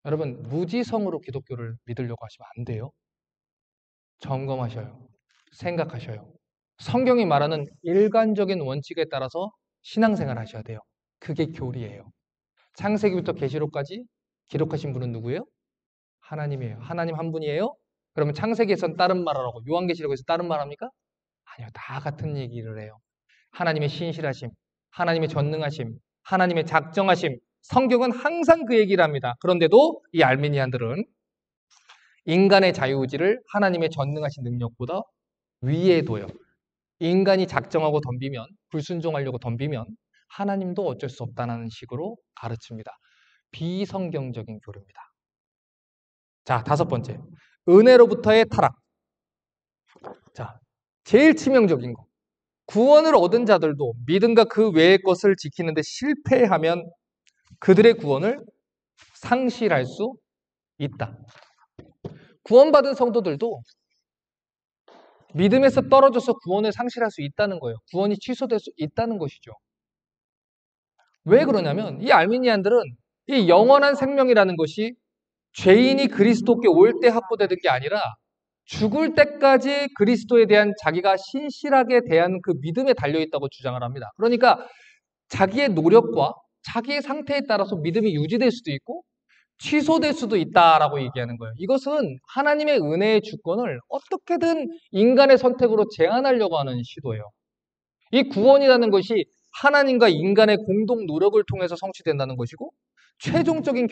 여러분, 무지성으로 기독교를 믿으려고 하시면 안 돼요. 점검하셔요. 생각하셔요. 성경이 말하는 일관적인 원칙에 따라서 신앙생활 하셔야 돼요. 그게 교리예요. 창세기부터 계시록까지 기록하신 분은 누구예요? 하나님이에요. 하나님 한 분이에요? 그러면 창세기에서는 다른 말을 하고 요한계시록에서 다른 말 합니까? 아니요. 다 같은 얘기를 해요. 하나님의 신실하심, 하나님의 전능하심, 하나님의 작정하심, 성경은 항상 그 얘기를 합니다. 그런데도 이 알미니안들은 인간의 자유의지를 하나님의 전능하신 능력보다 위에 둬요. 인간이 작정하고 덤비면, 불순종하려고 덤비면 하나님도 어쩔 수 없다는 식으로 가르칩니다. 비성경적인 교리입니다. 자, 5번째. 은혜로부터의 타락. 자, 제일 치명적인 거. 구원을 얻은 자들도 믿음과 그 외의 것을 지키는데 실패하면 그들의 구원을 상실할 수 있다. 구원받은 성도들도 믿음에서 떨어져서 구원을 상실할 수 있다는 거예요. 구원이 취소될 수 있다는 것이죠. 왜 그러냐면 이 알미니안들은 이 영원한 생명이라는 것이 죄인이 그리스도께 올 때 확보되는 게 아니라 죽을 때까지 그리스도에 대한 자기가 신실하게 대한 그 믿음에 달려있다고 주장을 합니다. 그러니까 자기의 노력과 자기의 상태에 따라서 믿음이 유지될 수도 있고 취소될 수도 있다라고 얘기하는 거예요. 이것은 하나님의 은혜의 주권을 어떻게든 인간의 선택으로 제한하려고 하는 시도예요. 이 구원이라는 것이 하나님과 인간의 공동 노력을 통해서 성취된다는 것이고 최종적인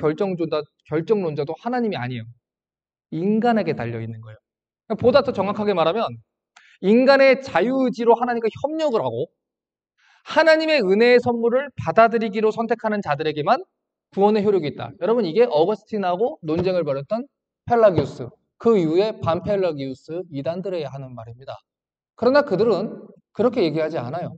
결정론자도 하나님이 아니에요. 인간에게 달려있는 거예요. 보다 더 정확하게 말하면 인간의 자유의지로 하나님과 협력을 하고 하나님의 은혜의 선물을 받아들이기로 선택하는 자들에게만 구원의 효력이 있다. 여러분 이게 어거스틴하고 논쟁을 벌였던 펠라기우스, 그 이후에 반펠라기우스 이단들에 하는 말입니다. 그러나 그들은 그렇게 얘기하지 않아요.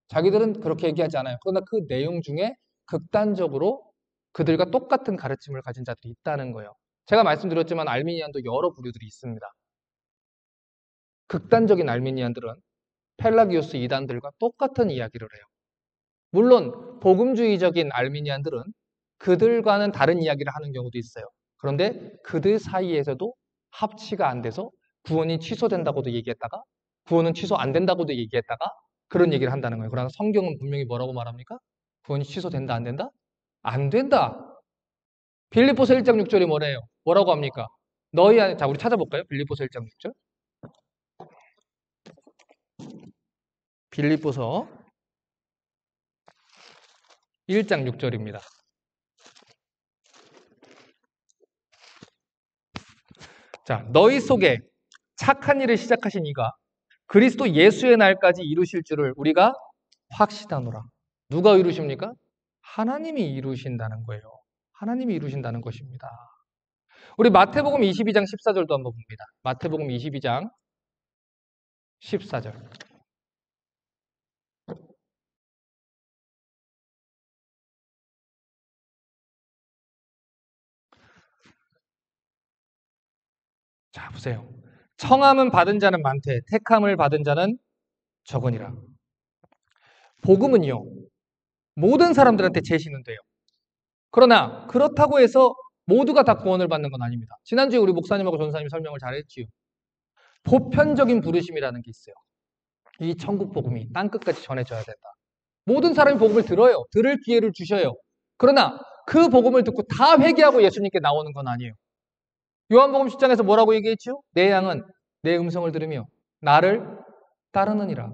자기들은 그렇게 얘기하지 않아요. 그러나 그 내용 중에 극단적으로 그들과 똑같은 가르침을 가진 자들이 있다는 거예요. 제가 말씀드렸지만 알미니안도 여러 부류들이 있습니다. 극단적인 알미니안들은 펠라기우스 이단들과 똑같은 이야기를 해요. 물론 복음주의적인 알미니안들은 그들과는 다른 이야기를 하는 경우도 있어요. 그런데 그들 사이에서도 합치가 안 돼서 구원이 취소된다고도 얘기했다가 구원은 취소 안 된다고도 얘기했다가 그런 얘기를 한다는 거예요. 그러나 성경은 분명히 뭐라고 말합니까? 구원이 취소된다 안 된다? 안 된다. 빌립보서 1장 6절이 뭐래요? 뭐라고 합니까? 너희 안에, 자 우리 찾아볼까요? 빌립보서 1장 6절. 빌립보서 1장 6절입니다. 자, 너희 속에 착한 일을 시작하신 이가 그리스도 예수의 날까지 이루실 줄을 우리가 확신하노라. 누가 이루십니까? 하나님이 이루신다는 거예요. 하나님이 이루신다는 것입니다. 우리 마태복음 22장 14절도 한번 봅니다. 마태복음 22장 14절. 자, 보세요. 청함은 받은 자는 많되 택함을 받은 자는 적으니라. 복음은요, 모든 사람들한테 제시는 돼요. 그러나 그렇다고 해서 모두가 다 구원을 받는 건 아닙니다. 지난주에 우리 목사님하고 전사님이 설명을 잘했지요. 보편적인 부르심이라는 게 있어요. 이 천국 복음이 땅끝까지 전해져야 된다. 모든 사람이 복음을 들어요. 들을 기회를 주셔요. 그러나 그 복음을 듣고 다 회개하고 예수님께 나오는 건 아니에요. 요한복음 10장에서 뭐라고 얘기했죠? 내 양은 내 음성을 들으며 나를 따르느니라.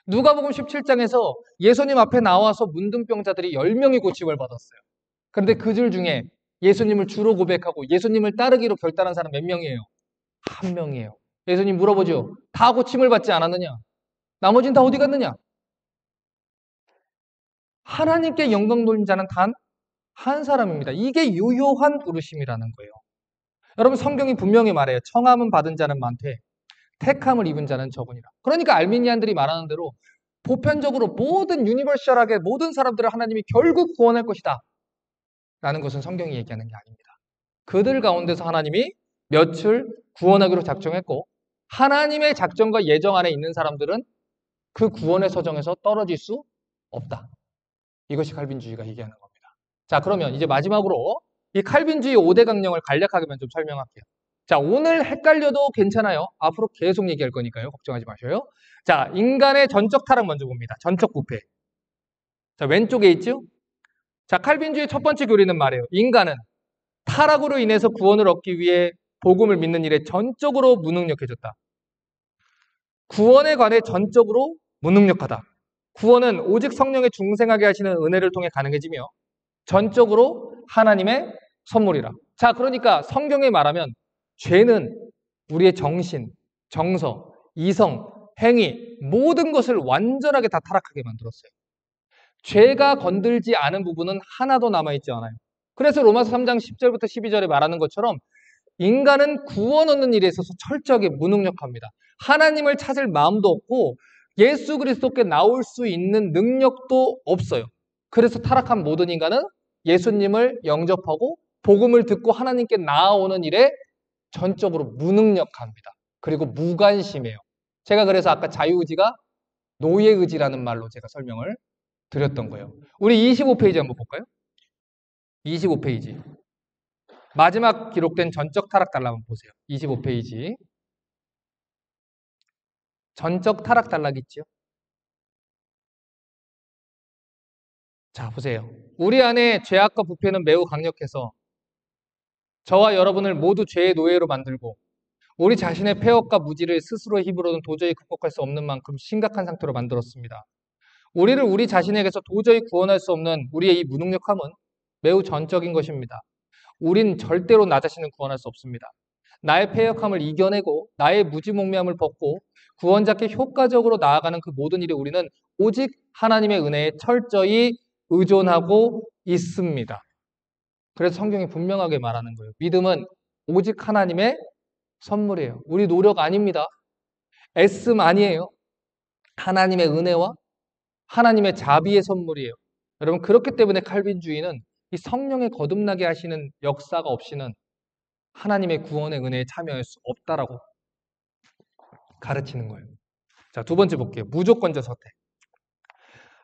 누가복음 17장에서 예수님 앞에 나와서 문둥병자들이 10명이 고침을 받았어요. 그런데 그 줄 중에 예수님을 주로 고백하고 예수님을 따르기로 결단한 사람 몇 명이에요? 한 명이에요. 예수님 물어보죠. 다 고침을 받지 않았느냐? 나머지는 다 어디 갔느냐? 하나님께 영광 돌린 자는 단 한 사람입니다. 이게 유효한 부르심이라는 거예요. 여러분 성경이 분명히 말해요. 청함은 받은 자는 많되 택함을 입은 자는 적으니라. 그러니까 알미니안들이 말하는 대로 보편적으로 모든 유니버셜하게 모든 사람들을 하나님이 결국 구원할 것이다 라는 것은 성경이 얘기하는 게 아닙니다. 그들 가운데서 하나님이 몇을 구원하기로 작정했고 하나님의 작정과 예정 안에 있는 사람들은 그 구원의 서정에서 떨어질 수 없다. 이것이 칼빈주의가 얘기하는 겁니다. 자, 그러면 이제 마지막으로 이 칼빈주의 5대 강령을 간략하게만 좀 설명할게요. 자, 오늘 헷갈려도 괜찮아요. 앞으로 계속 얘기할 거니까요. 걱정하지 마셔요. 자, 인간의 전적 타락 먼저 봅니다. 전적 부패. 자, 왼쪽에 있죠? 자, 칼빈주의 첫 번째 교리는 말해요. 인간은 타락으로 인해서 구원을 얻기 위해 복음을 믿는 일에 전적으로 무능력해졌다. 구원에 관해 전적으로 무능력하다. 구원은 오직 성령의 중생하게 하시는 은혜를 통해 가능해지며 전적으로 하나님의 선물이라. 자, 그러니까 성경에 말하면 죄는 우리의 정신, 정서, 이성, 행위 모든 것을 완전하게 다 타락하게 만들었어요. 죄가 건들지 않은 부분은 하나도 남아있지 않아요. 그래서 로마서 3장 10절부터 12절에 말하는 것처럼 인간은 구원 얻는 일에 있어서 철저하게 무능력합니다. 하나님을 찾을 마음도 없고 예수 그리스도께 나올 수 있는 능력도 없어요. 그래서 타락한 모든 인간은 예수님을 영접하고 복음을 듣고 하나님께 나아오는 일에 전적으로 무능력합니다. 그리고 무관심해요. 제가 그래서 아까 자유의지가 노예의지라는 말로 제가 설명을 드렸던 거예요. 우리 25페이지 한번 볼까요? 25페이지. 마지막 기록된 전적 타락 단락 한번 보세요. 25페이지. 전적 타락 단락 있죠? 자, 보세요. 우리 안에 죄악과 부패는 매우 강력해서 저와 여러분을 모두 죄의 노예로 만들고 우리 자신의 폐역과 무지를 스스로의 힘으로는 도저히 극복할 수 없는 만큼 심각한 상태로 만들었습니다. 우리를 우리 자신에게서 도저히 구원할 수 없는 우리의 이 무능력함은 매우 전적인 것입니다. 우린 절대로 나 자신을 구원할 수 없습니다. 나의 패역함을 이겨내고 나의 무지몽매함을 벗고 구원자께 효과적으로 나아가는 그 모든 일에 우리는 오직 하나님의 은혜에 철저히 의존하고 있습니다. 그래서 성경이 분명하게 말하는 거예요. 믿음은 오직 하나님의 선물이에요. 우리 노력 아닙니다. 애씀 아니에요. 하나님의 은혜와 하나님의 자비의 선물이에요. 여러분, 그렇기 때문에 칼빈주의는 이 성령의 거듭나게 하시는 역사가 없이는 하나님의 구원의 은혜에 참여할 수 없다라고 가르치는 거예요. 자, 두 번째 볼게요. 무조건적 선택.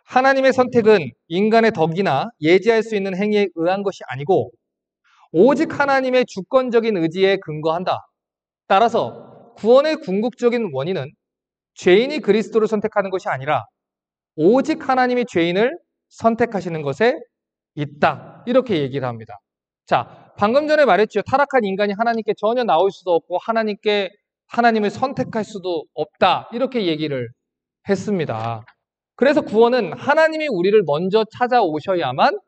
하나님의 선택은 인간의 덕이나 예지할 수 있는 행위에 의한 것이 아니고 오직 하나님의 주권적인 의지에 근거한다. 따라서 구원의 궁극적인 원인은 죄인이 그리스도를 선택하는 것이 아니라 오직 하나님이 죄인을 선택하시는 것에 있다. 이렇게 얘기를 합니다. 자, 방금 전에 말했죠. 타락한 인간이 하나님께 전혀 나올 수도 없고 하나님을 선택할 수도 없다. 이렇게 얘기를 했습니다. 그래서 구원은 하나님이 우리를 먼저 찾아오셔야만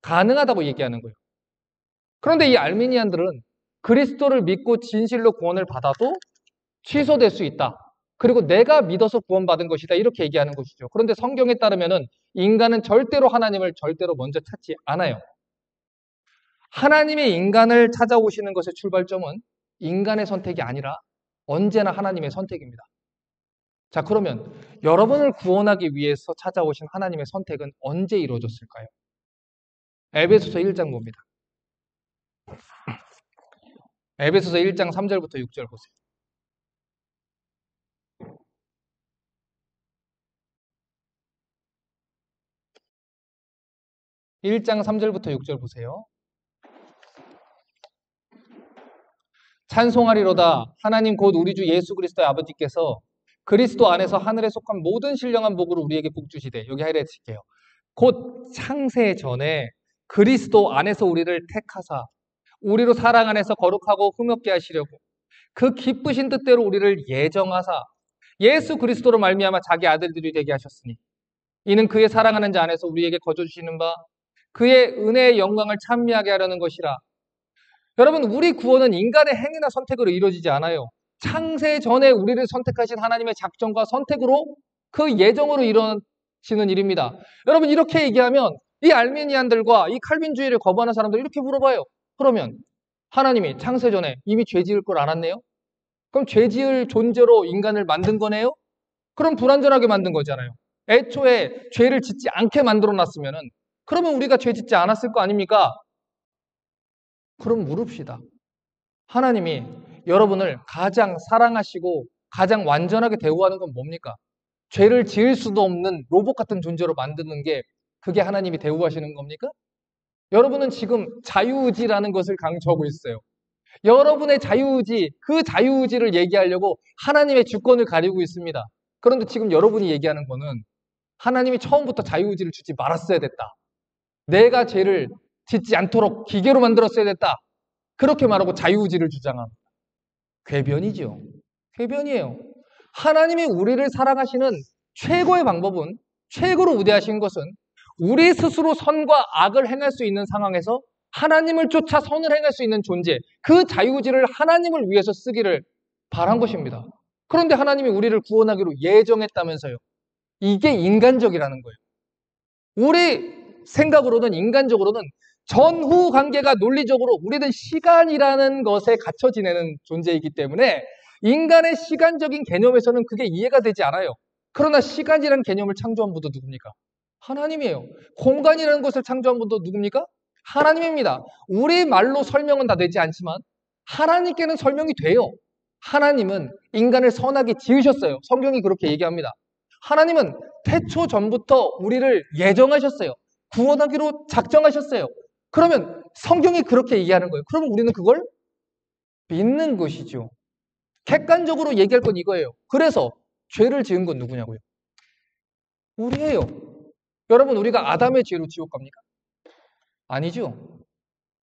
가능하다고 얘기하는 거예요. 그런데 이 알미니안들은 그리스도를 믿고 진실로 구원을 받아도 취소될 수 있다. 그리고 내가 믿어서 구원받은 것이다. 이렇게 얘기하는 것이죠. 그런데 성경에 따르면은 인간은 절대로 하나님을 절대로 먼저 찾지 않아요. 하나님이 인간을 찾아오시는 것의 출발점은 인간의 선택이 아니라 언제나 하나님의 선택입니다. 자, 그러면 여러분을 구원하기 위해서 찾아오신 하나님의 선택은 언제 이루어졌을까요? 에베소서 1장 봅니다. 에베소서 1장 3절부터 6절 보세요. 1장 3절부터 6절 보세요. 찬송하리로다 하나님 곧 우리 주 예수 그리스도의 아버지께서 그리스도 안에서 하늘에 속한 모든 신령한 복으로 우리에게 복 주시되, 여기 하이라이트 칠게요. 곧 창세 전에 그리스도 안에서 우리를 택하사 우리로 사랑 안에서 거룩하고 흠없게 하시려고 그 기쁘신 뜻대로 우리를 예정하사 예수 그리스도로 말미암아 자기 아들들이 되게 하셨으니 이는 그의 사랑하는 자 안에서 우리에게 거저 주시는 바 그의 은혜의 영광을 찬미하게 하려는 것이라. 여러분, 우리 구원은 인간의 행위나 선택으로 이루어지지 않아요. 창세 전에 우리를 선택하신 하나님의 작정과 선택으로 그 예정으로 이루어지는 일입니다. 여러분, 이렇게 얘기하면 이 알미니안들과 이 칼빈주의를 거부하는 사람들 이렇게 물어봐요. 그러면 하나님이 창세 전에 이미 죄 지을 걸 알았네요? 그럼 죄 지을 존재로 인간을 만든 거네요? 그럼 불완전하게 만든 거잖아요. 애초에 죄를 짓지 않게 만들어 놨으면은 그러면 우리가 죄 짓지 않았을 거 아닙니까? 그럼 물읍시다. 하나님이 여러분을 가장 사랑하시고 가장 완전하게 대우하는 건 뭡니까? 죄를 지을 수도 없는 로봇 같은 존재로 만드는 게 그게 하나님이 대우하시는 겁니까? 여러분은 지금 자유의지라는 것을 강조하고 있어요. 여러분의 자유의지, 그 자유의지를 얘기하려고 하나님의 주권을 가리고 있습니다. 그런데 지금 여러분이 얘기하는 거는 하나님이 처음부터 자유의지를 주지 말았어야 됐다. 내가 죄를 짓지 않도록 기계로 만들었어야 됐다. 그렇게 말하고 자유의지를 주장합니다. 궤변이죠. 궤변이에요. 하나님이 우리를 사랑하시는 최고의 방법은, 최고로 우대하신 것은 우리 스스로 선과 악을 행할 수 있는 상황에서 하나님을 쫓아 선을 행할 수 있는 존재, 그 자유의지를 하나님을 위해서 쓰기를 바란 것입니다. 그런데 하나님이 우리를 구원하기로 예정했다면서요. 이게 인간적이라는 거예요. 우리 생각으로는, 인간적으로는 전후 관계가 논리적으로 우리는 시간이라는 것에 갇혀 지내는 존재이기 때문에 인간의 시간적인 개념에서는 그게 이해가 되지 않아요. 그러나 시간이라는 개념을 창조한 분도 누굽니까? 하나님이에요. 공간이라는 것을 창조한 분도 누굽니까? 하나님입니다. 우리 말로 설명은 다 되지 않지만 하나님께는 설명이 돼요. 하나님은 인간을 선하게 지으셨어요. 성경이 그렇게 얘기합니다. 하나님은 태초 전부터 우리를 예정하셨어요. 구원하기로 작정하셨어요. 그러면 성경이 그렇게 얘기하는 거예요. 그러면 우리는 그걸 믿는 것이죠. 객관적으로 얘기할 건 이거예요. 그래서 죄를 지은 건 누구냐고요? 우리예요. 여러분, 우리가 아담의 죄로 지옥 갑니까? 아니죠.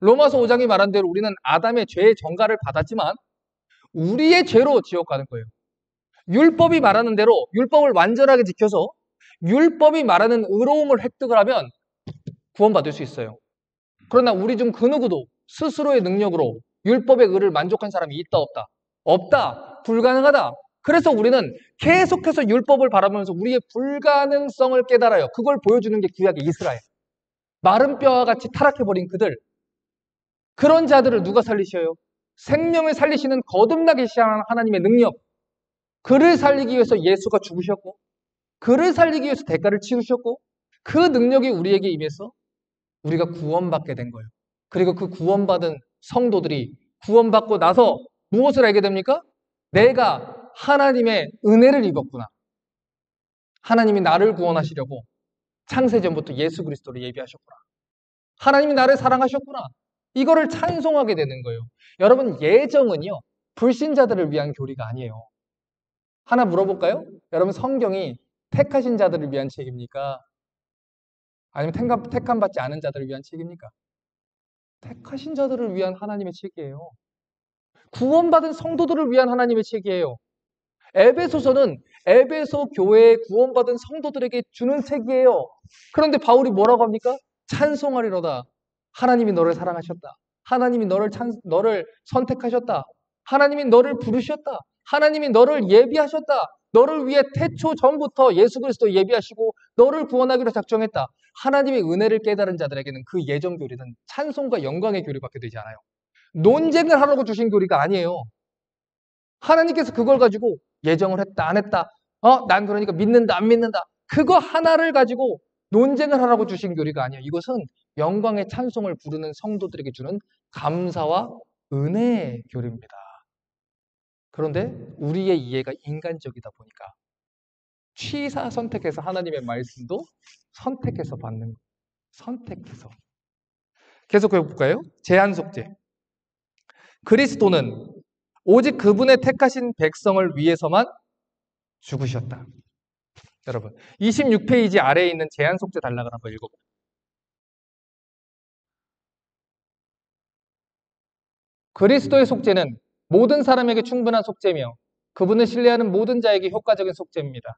로마서 5장이 말한 대로 우리는 아담의 죄의 전가를 받았지만 우리의 죄로 지옥 가는 거예요. 율법이 말하는 대로 율법을 완전하게 지켜서 율법이 말하는 의로움을 획득을 하면 구원받을 수 있어요. 그러나 우리 중 그 누구도 스스로의 능력으로 율법의 의를 만족한 사람이 있다 없다? 없다. 불가능하다. 그래서 우리는 계속해서 율법을 바라보면서 우리의 불가능성을 깨달아요. 그걸 보여주는 게 구약의 이스라엘. 마른 뼈와 같이 타락해버린 그들. 그런 자들을 누가 살리셔요? 생명을 살리시는 거듭나게 시작하는 하나님의 능력. 그를 살리기 위해서 예수가 죽으셨고 그를 살리기 위해서 대가를 치르셨고 그 능력이 우리에게 임해서 우리가 구원받게 된 거예요. 그리고 그 구원받은 성도들이 구원받고 나서 무엇을 알게 됩니까? 내가 하나님의 은혜를 입었구나. 하나님이 나를 구원하시려고 창세전부터 예수 그리스도를 예비하셨구나. 하나님이 나를 사랑하셨구나. 이거를 찬송하게 되는 거예요. 여러분, 예정은요, 불신자들을 위한 교리가 아니에요. 하나 물어볼까요? 여러분, 성경이 택하신 자들을 위한 책입니까? 아니면 택함받지 않은 자들을 위한 책입니까? 택하신 자들을 위한 하나님의 책이에요. 구원받은 성도들을 위한 하나님의 책이에요. 에베소서는 에베소 교회에 구원받은 성도들에게 주는 책이에요. 그런데 바울이 뭐라고 합니까? 찬송하리로다. 하나님이 너를 사랑하셨다. 하나님이 너를 선택하셨다. 하나님이 너를 부르셨다. 하나님이 너를 예비하셨다. 너를 위해 태초 전부터 예수 그리스도 예비하시고 너를 구원하기로 작정했다. 하나님의 은혜를 깨달은 자들에게는 그 예정 교리는 찬송과 영광의 교리밖에 되지 않아요. 논쟁을 하려고 주신 교리가 아니에요. 하나님께서 그걸 가지고 예정을 했다, 안 했다. 난 그러니까 믿는다, 안 믿는다. 그거 하나를 가지고 논쟁을 하라고 주신 교리가 아니에요. 이것은 영광의 찬송을 부르는 성도들에게 주는 감사와 은혜의 교리입니다. 그런데 우리의 이해가 인간적이다 보니까 취사 선택해서 하나님의 말씀도 선택해서 받는 거예요. 선택해서. 계속 해볼까요? 제한 속죄. 그리스도는 오직 그분의 택하신 백성을 위해서만 죽으셨다. 여러분, 26페이지 아래에 있는 제한 속죄 단락을 한번 읽어볼게요. 그리스도의 속죄는 모든 사람에게 충분한 속죄며 그분을 신뢰하는 모든 자에게 효과적인 속죄입니다.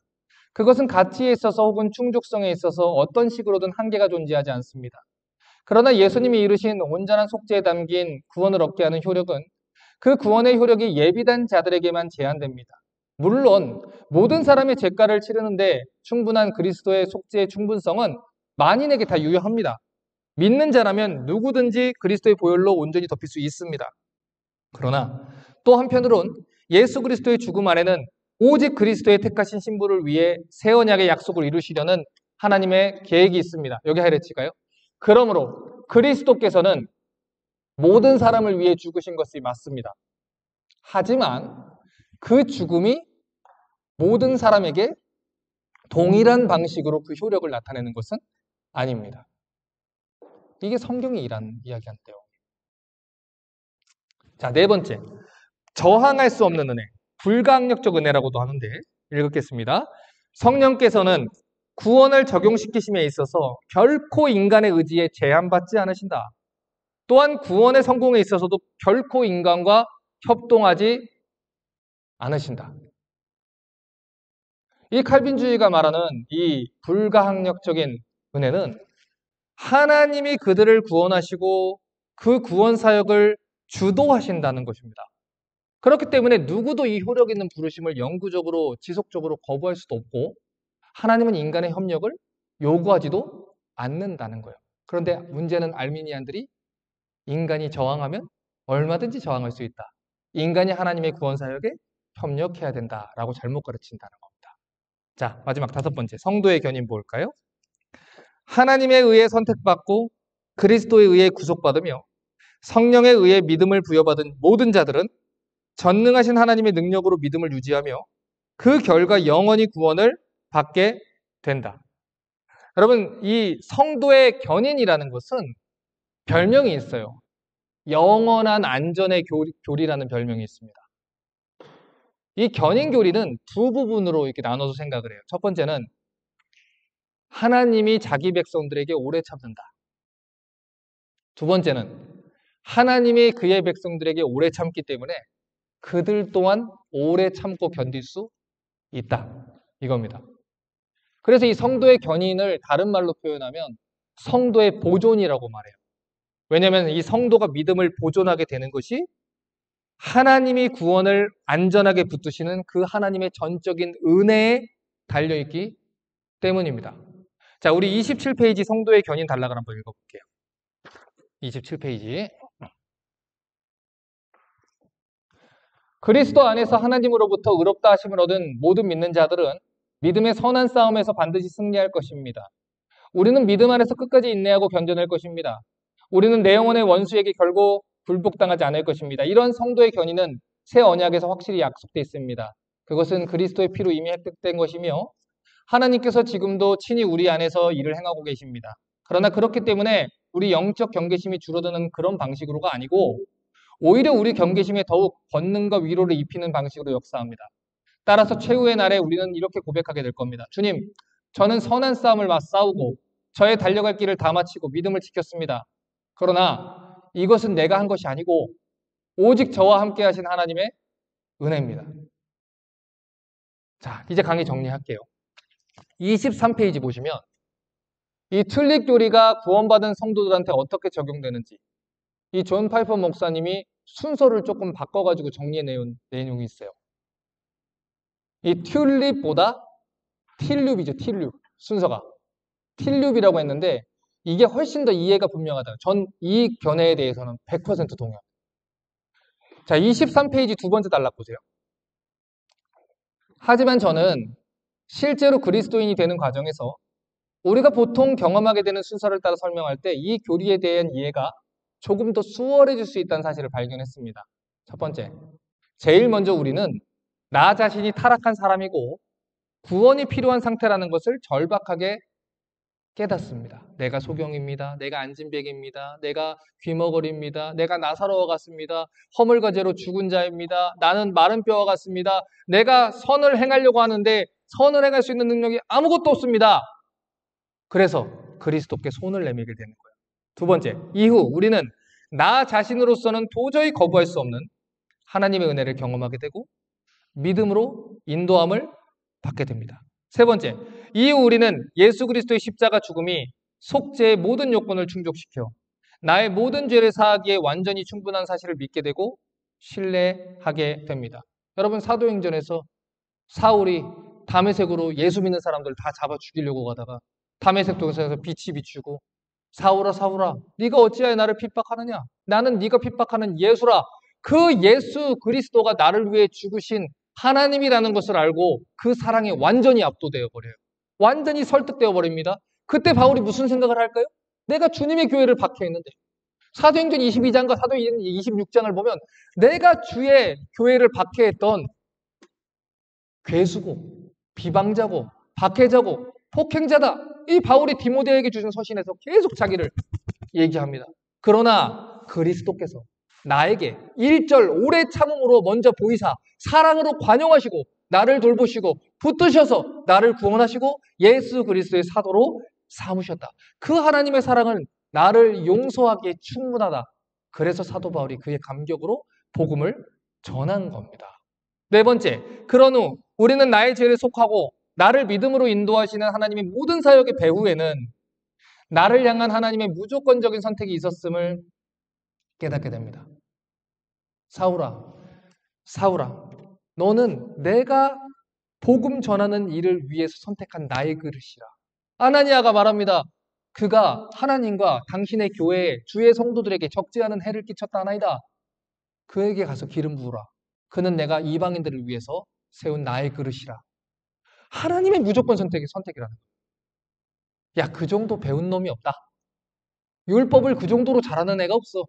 그것은 가치에 있어서 혹은 충족성에 있어서 어떤 식으로든 한계가 존재하지 않습니다. 그러나 예수님이 이루신 온전한 속죄에 담긴 구원을 얻게 하는 효력은 그 구원의 효력이 예비된 자들에게만 제한됩니다. 물론 모든 사람의 죄가를 치르는데 충분한 그리스도의 속죄의 충분성은 만인에게 다 유효합니다. 믿는 자라면 누구든지 그리스도의 보혈로 온전히 덮일 수 있습니다. 그러나 또 한편으론 예수 그리스도의 죽음 안에는 오직 그리스도의 택하신 신부를 위해 새 언약의 약속을 이루시려는 하나님의 계획이 있습니다. 여기 하이라이트가요. 그러므로 그리스도께서는 모든 사람을 위해 죽으신 것이 맞습니다. 하지만 그 죽음이 모든 사람에게 동일한 방식으로 그 효력을 나타내는 것은 아닙니다. 이게 성경이 이야기한대요. 자, 네 번째. 저항할 수 없는 은혜. 불가항력적 은혜라고도 하는데 읽겠습니다. 성령께서는 구원을 적용시키심에 있어서 결코 인간의 의지에 제한받지 않으신다. 또한 구원의 성공에 있어서도 결코 인간과 협동하지 않으신다. 이 칼빈주의가 말하는 이 불가항력적인 은혜는 하나님이 그들을 구원하시고 그 구원 사역을 주도하신다는 것입니다. 그렇기 때문에 누구도 이 효력 있는 부르심을 영구적으로 지속적으로 거부할 수도 없고 하나님은 인간의 협력을 요구하지도 않는다는 거예요. 그런데 문제는 알미니안들이 인간이 저항하면 얼마든지 저항할 수 있다. 인간이 하나님의 구원 사역에 협력해야 된다라고 잘못 가르친다는 겁니다. 자, 마지막 5번째. 성도의 견인 뭘까요? 하나님에 의해 선택받고 그리스도에 의해 구속받으며 성령에 의해 믿음을 부여받은 모든 자들은 전능하신 하나님의 능력으로 믿음을 유지하며 그 결과 영원히 구원을 받게 된다. 여러분, 이 성도의 견인이라는 것은 별명이 있어요. 영원한 안전의 교리라는 별명이 있습니다. 이 견인 교리는 두 부분으로 이렇게 나눠서 생각을 해요. 첫 번째는 하나님이 자기 백성들에게 오래 참는다. 두 번째는 하나님이 그의 백성들에게 오래 참기 때문에 그들 또한 오래 참고 견딜 수 있다. 이겁니다. 그래서 이 성도의 견인을 다른 말로 표현하면 성도의 보존이라고 말해요. 왜냐하면 이 성도가 믿음을 보존하게 되는 것이 하나님이 구원을 안전하게 붙드시는 그 하나님의 전적인 은혜에 달려있기 때문입니다. 자, 우리 27페이지 성도의 견인 단락을 한번 읽어볼게요. 27페이지. 그리스도 안에서 하나님으로부터 의롭다 하심을 얻은 모든 믿는 자들은 믿음의 선한 싸움에서 반드시 승리할 것입니다. 우리는 믿음 안에서 끝까지 인내하고 견뎌낼 것입니다. 우리는 내 영혼의 원수에게 결국 굴복당하지 않을 것입니다. 이런 성도의 견인은 새 언약에서 확실히 약속되어 있습니다. 그것은 그리스도의 피로 이미 획득된 것이며 하나님께서 지금도 친히 우리 안에서 일을 행하고 계십니다. 그러나 그렇기 때문에 우리 영적 경계심이 줄어드는 그런 방식으로가 아니고 오히려 우리 경계심에 더욱 권능과 위로를 입히는 방식으로 역사합니다. 따라서 최후의 날에 우리는 이렇게 고백하게 될 겁니다. 주님, 저는 선한 싸움을 싸우고 저의 달려갈 길을 다 마치고 믿음을 지켰습니다. 그러나 이것은 내가 한 것이 아니고 오직 저와 함께 하신 하나님의 은혜입니다. 자, 이제 강의 정리할게요. 23페이지 보시면 이 튤립 교리가 구원받은 성도들한테 어떻게 적용되는지 이 존 파이퍼 목사님이 순서를 조금 바꿔가지고 정리해내온 내용이 있어요. 이 튤립보다 틸룹이죠. 틸룹 순서가 틸룹이라고 했는데 이게 훨씬 더 이해가 분명하다. 전 이 견해에 대해서는 100% 동의합니다. 자, 23페이지 두 번째 단락 보세요. 하지만 저는 실제로 그리스도인이 되는 과정에서 우리가 보통 경험하게 되는 순서를 따라 설명할 때 이 교리에 대한 이해가 조금 더 수월해질 수 있다는 사실을 발견했습니다. 첫 번째, 제일 먼저 우리는 나 자신이 타락한 사람이고 구원이 필요한 상태라는 것을 절박하게 깨닫습니다. 내가 소경입니다. 내가 안진백입니다. 내가 귀머거리입니다. 내가 나사로와 같습니다. 허물과제로 죽은 자입니다. 나는 마른 뼈와 같습니다. 내가 선을 행하려고 하는데 선을 행할 수 있는 능력이 아무것도 없습니다. 그래서 그리스도께 손을 내밀게 되는 거예요. 두 번째, 이후 우리는 나 자신으로서는 도저히 거부할 수 없는 하나님의 은혜를 경험하게 되고 믿음으로 인도함을 받게 됩니다. 세 번째, 이후 우리는 예수 그리스도의 십자가 죽음이 속죄의 모든 요건을 충족시켜 나의 모든 죄를 사하기에 완전히 충분한 사실을 믿게 되고 신뢰하게 됩니다. 여러분, 사도행전에서 사울이 다메섹으로 예수 믿는 사람들 다 잡아 죽이려고 가다가 다메섹 도에서 빛이 비추고 사울아 사울아 네가 어찌하여 나를 핍박하느냐? 나는 네가 핍박하는 예수라. 그 예수 그리스도가 나를 위해 죽으신 하나님이라는 것을 알고 그 사랑에 완전히 압도되어 버려요. 완전히 설득되어 버립니다. 그때 바울이 무슨 생각을 할까요? 내가 주님의 교회를 박해했는데 사도행전 22장과 사도행전 26장을 보면 내가 주의 교회를 박해했던 괴수고 비방자고 박해자고 폭행자다. 이 바울이 디모데에게 주신 서신에서 계속 자기를 얘기합니다. 그러나 그리스도께서 나에게 1절 오래 참음으로 먼저 보이사 사랑으로 관용하시고 나를 돌보시고 붙드셔서 나를 구원하시고 예수 그리스도의 사도로 삼으셨다. 그 하나님의 사랑은 나를 용서하기에 충분하다. 그래서 사도 바울이 그의 감격으로 복음을 전한 겁니다. 네 번째, 그런 후 우리는 나의 죄를 속하고 나를 믿음으로 인도하시는 하나님의 모든 사역의 배후에는 나를 향한 하나님의 무조건적인 선택이 있었음을 깨닫게 됩니다. 사울아, 사울아, 너는 내가 복음 전하는 일을 위해서 선택한 나의 그릇이라. 아나니아가 말합니다. 그가 하나님과 당신의 교회에 주의 성도들에게 적지 않은 해를 끼쳤다 하나이다. 그에게 가서 기름 부으라. 그는 내가 이방인들을 위해서 세운 나의 그릇이라. 하나님의 무조건 선택이라는 거야. 야, 그 정도 배운 놈이 없다. 율법을 그 정도로 잘하는 애가 없어.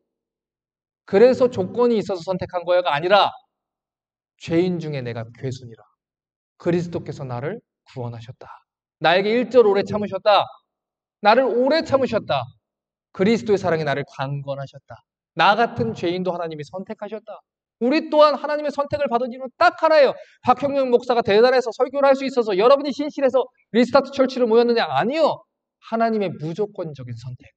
그래서 조건이 있어서 선택한 거야가 아니라 죄인 중에 내가 괴순이라. 그리스도께서 나를 구원하셨다. 나에게 1절 오래 참으셨다. 나를 오래 참으셨다. 그리스도의 사랑이 나를 강건하셨다. 나 같은 죄인도 하나님이 선택하셨다. 우리 또한 하나님의 선택을 받은 이유는 딱 하나예요. 박형명 목사가 대단해서 설교를 할 수 있어서 여러분이 신실해서 리스타트 철치를 모였느냐? 아니요. 하나님의 무조건적인 선택.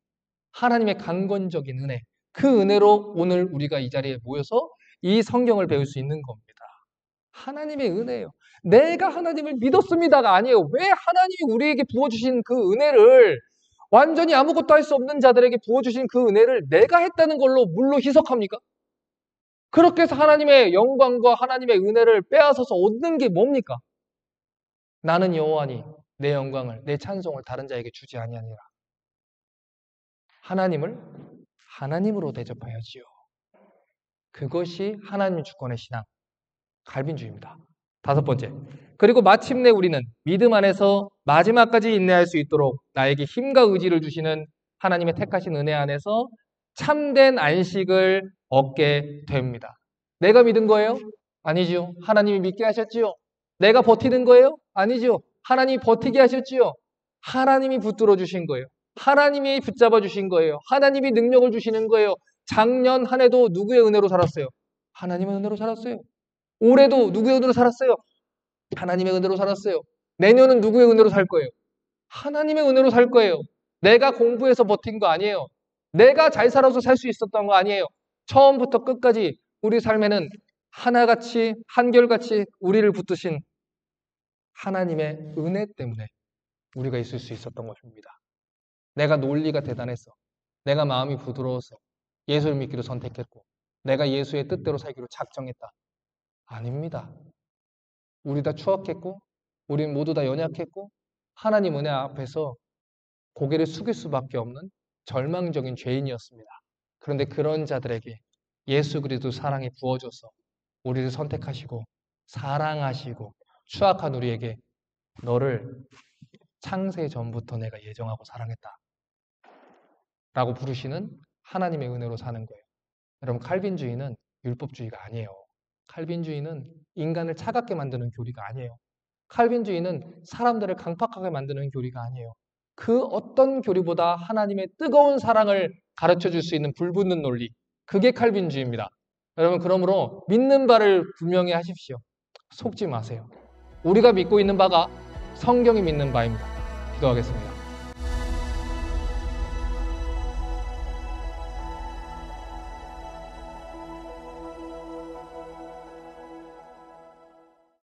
하나님의 강건적인 은혜. 그 은혜로 오늘 우리가 이 자리에 모여서 이 성경을 배울 수 있는 겁니다. 하나님의 은혜예요. 내가 하나님을 믿었습니다가 아니에요. 왜 하나님이 우리에게 부어주신 그 은혜를 완전히 아무것도 할 수 없는 자들에게 부어주신 그 은혜를 내가 했다는 걸로 물로 희석합니까? 그렇게 해서 하나님의 영광과 하나님의 은혜를 빼앗아서 얻는 게 뭡니까? 나는 여호와니 내 영광을 내 찬송을 다른 자에게 주지 아니하니라. 하나님을 하나님으로 대접하여지요. 그것이 하나님 주권의 신앙, 갈빈주의입니다. 5번째. 그리고 마침내 우리는 믿음 안에서 마지막까지 인내할 수 있도록 나에게 힘과 의지를 주시는 하나님의 택하신 은혜 안에서 참된 안식을 얻게 됩니다. 내가 믿은 거예요? 아니죠. 하나님이 믿게 하셨지요. 내가 버티는 거예요? 아니죠. 하나님이 버티게 하셨지요. 하나님이 붙들어 주신 거예요. 하나님이 붙잡아 주신 거예요. 하나님이 능력을 주시는 거예요. 작년 한 해도 누구의 은혜로 살았어요? 하나님의 은혜로 살았어요. 올해도 누구의 은혜로 살았어요? 하나님의 은혜로 살았어요. 내년은 누구의 은혜로 살 거예요? 하나님의 은혜로 살 거예요. 내가 공부해서 버틴 거 아니에요. 내가 잘 살아서 살 수 있었던 거 아니에요. 처음부터 끝까지 우리 삶에는 하나같이 한결같이 우리를 붙드신 하나님의 은혜 때문에 우리가 있을 수 있었던 것입니다. 내가 논리가 대단했어. 내가 마음이 부드러워서 예수를 믿기로 선택했고 내가 예수의 뜻대로 살기로 작정했다. 아닙니다. 우리 다 추악했고 우린 모두 다 연약했고 하나님 은혜 앞에서 고개를 숙일 수밖에 없는 절망적인 죄인이었습니다. 그런데 그런 자들에게 예수 그리스도 사랑이 부어져서 우리를 선택하시고 사랑하시고 추악한 우리에게 너를 창세 전부터 내가 예정하고 사랑했다 라고 부르시는 하나님의 은혜로 사는 거예요. 여러분, 칼빈주의는 율법주의가 아니에요. 칼빈주의는 인간을 차갑게 만드는 교리가 아니에요. 칼빈주의는 사람들을 강팍하게 만드는 교리가 아니에요. 그 어떤 교리보다 하나님의 뜨거운 사랑을 가르쳐 줄 수 있는 불붙는 논리, 그게 칼빈주의입니다. 여러분, 그러므로 믿는 바를 분명히 하십시오. 속지 마세요. 우리가 믿고 있는 바가 성경이 믿는 바입니다. 기도하겠습니다.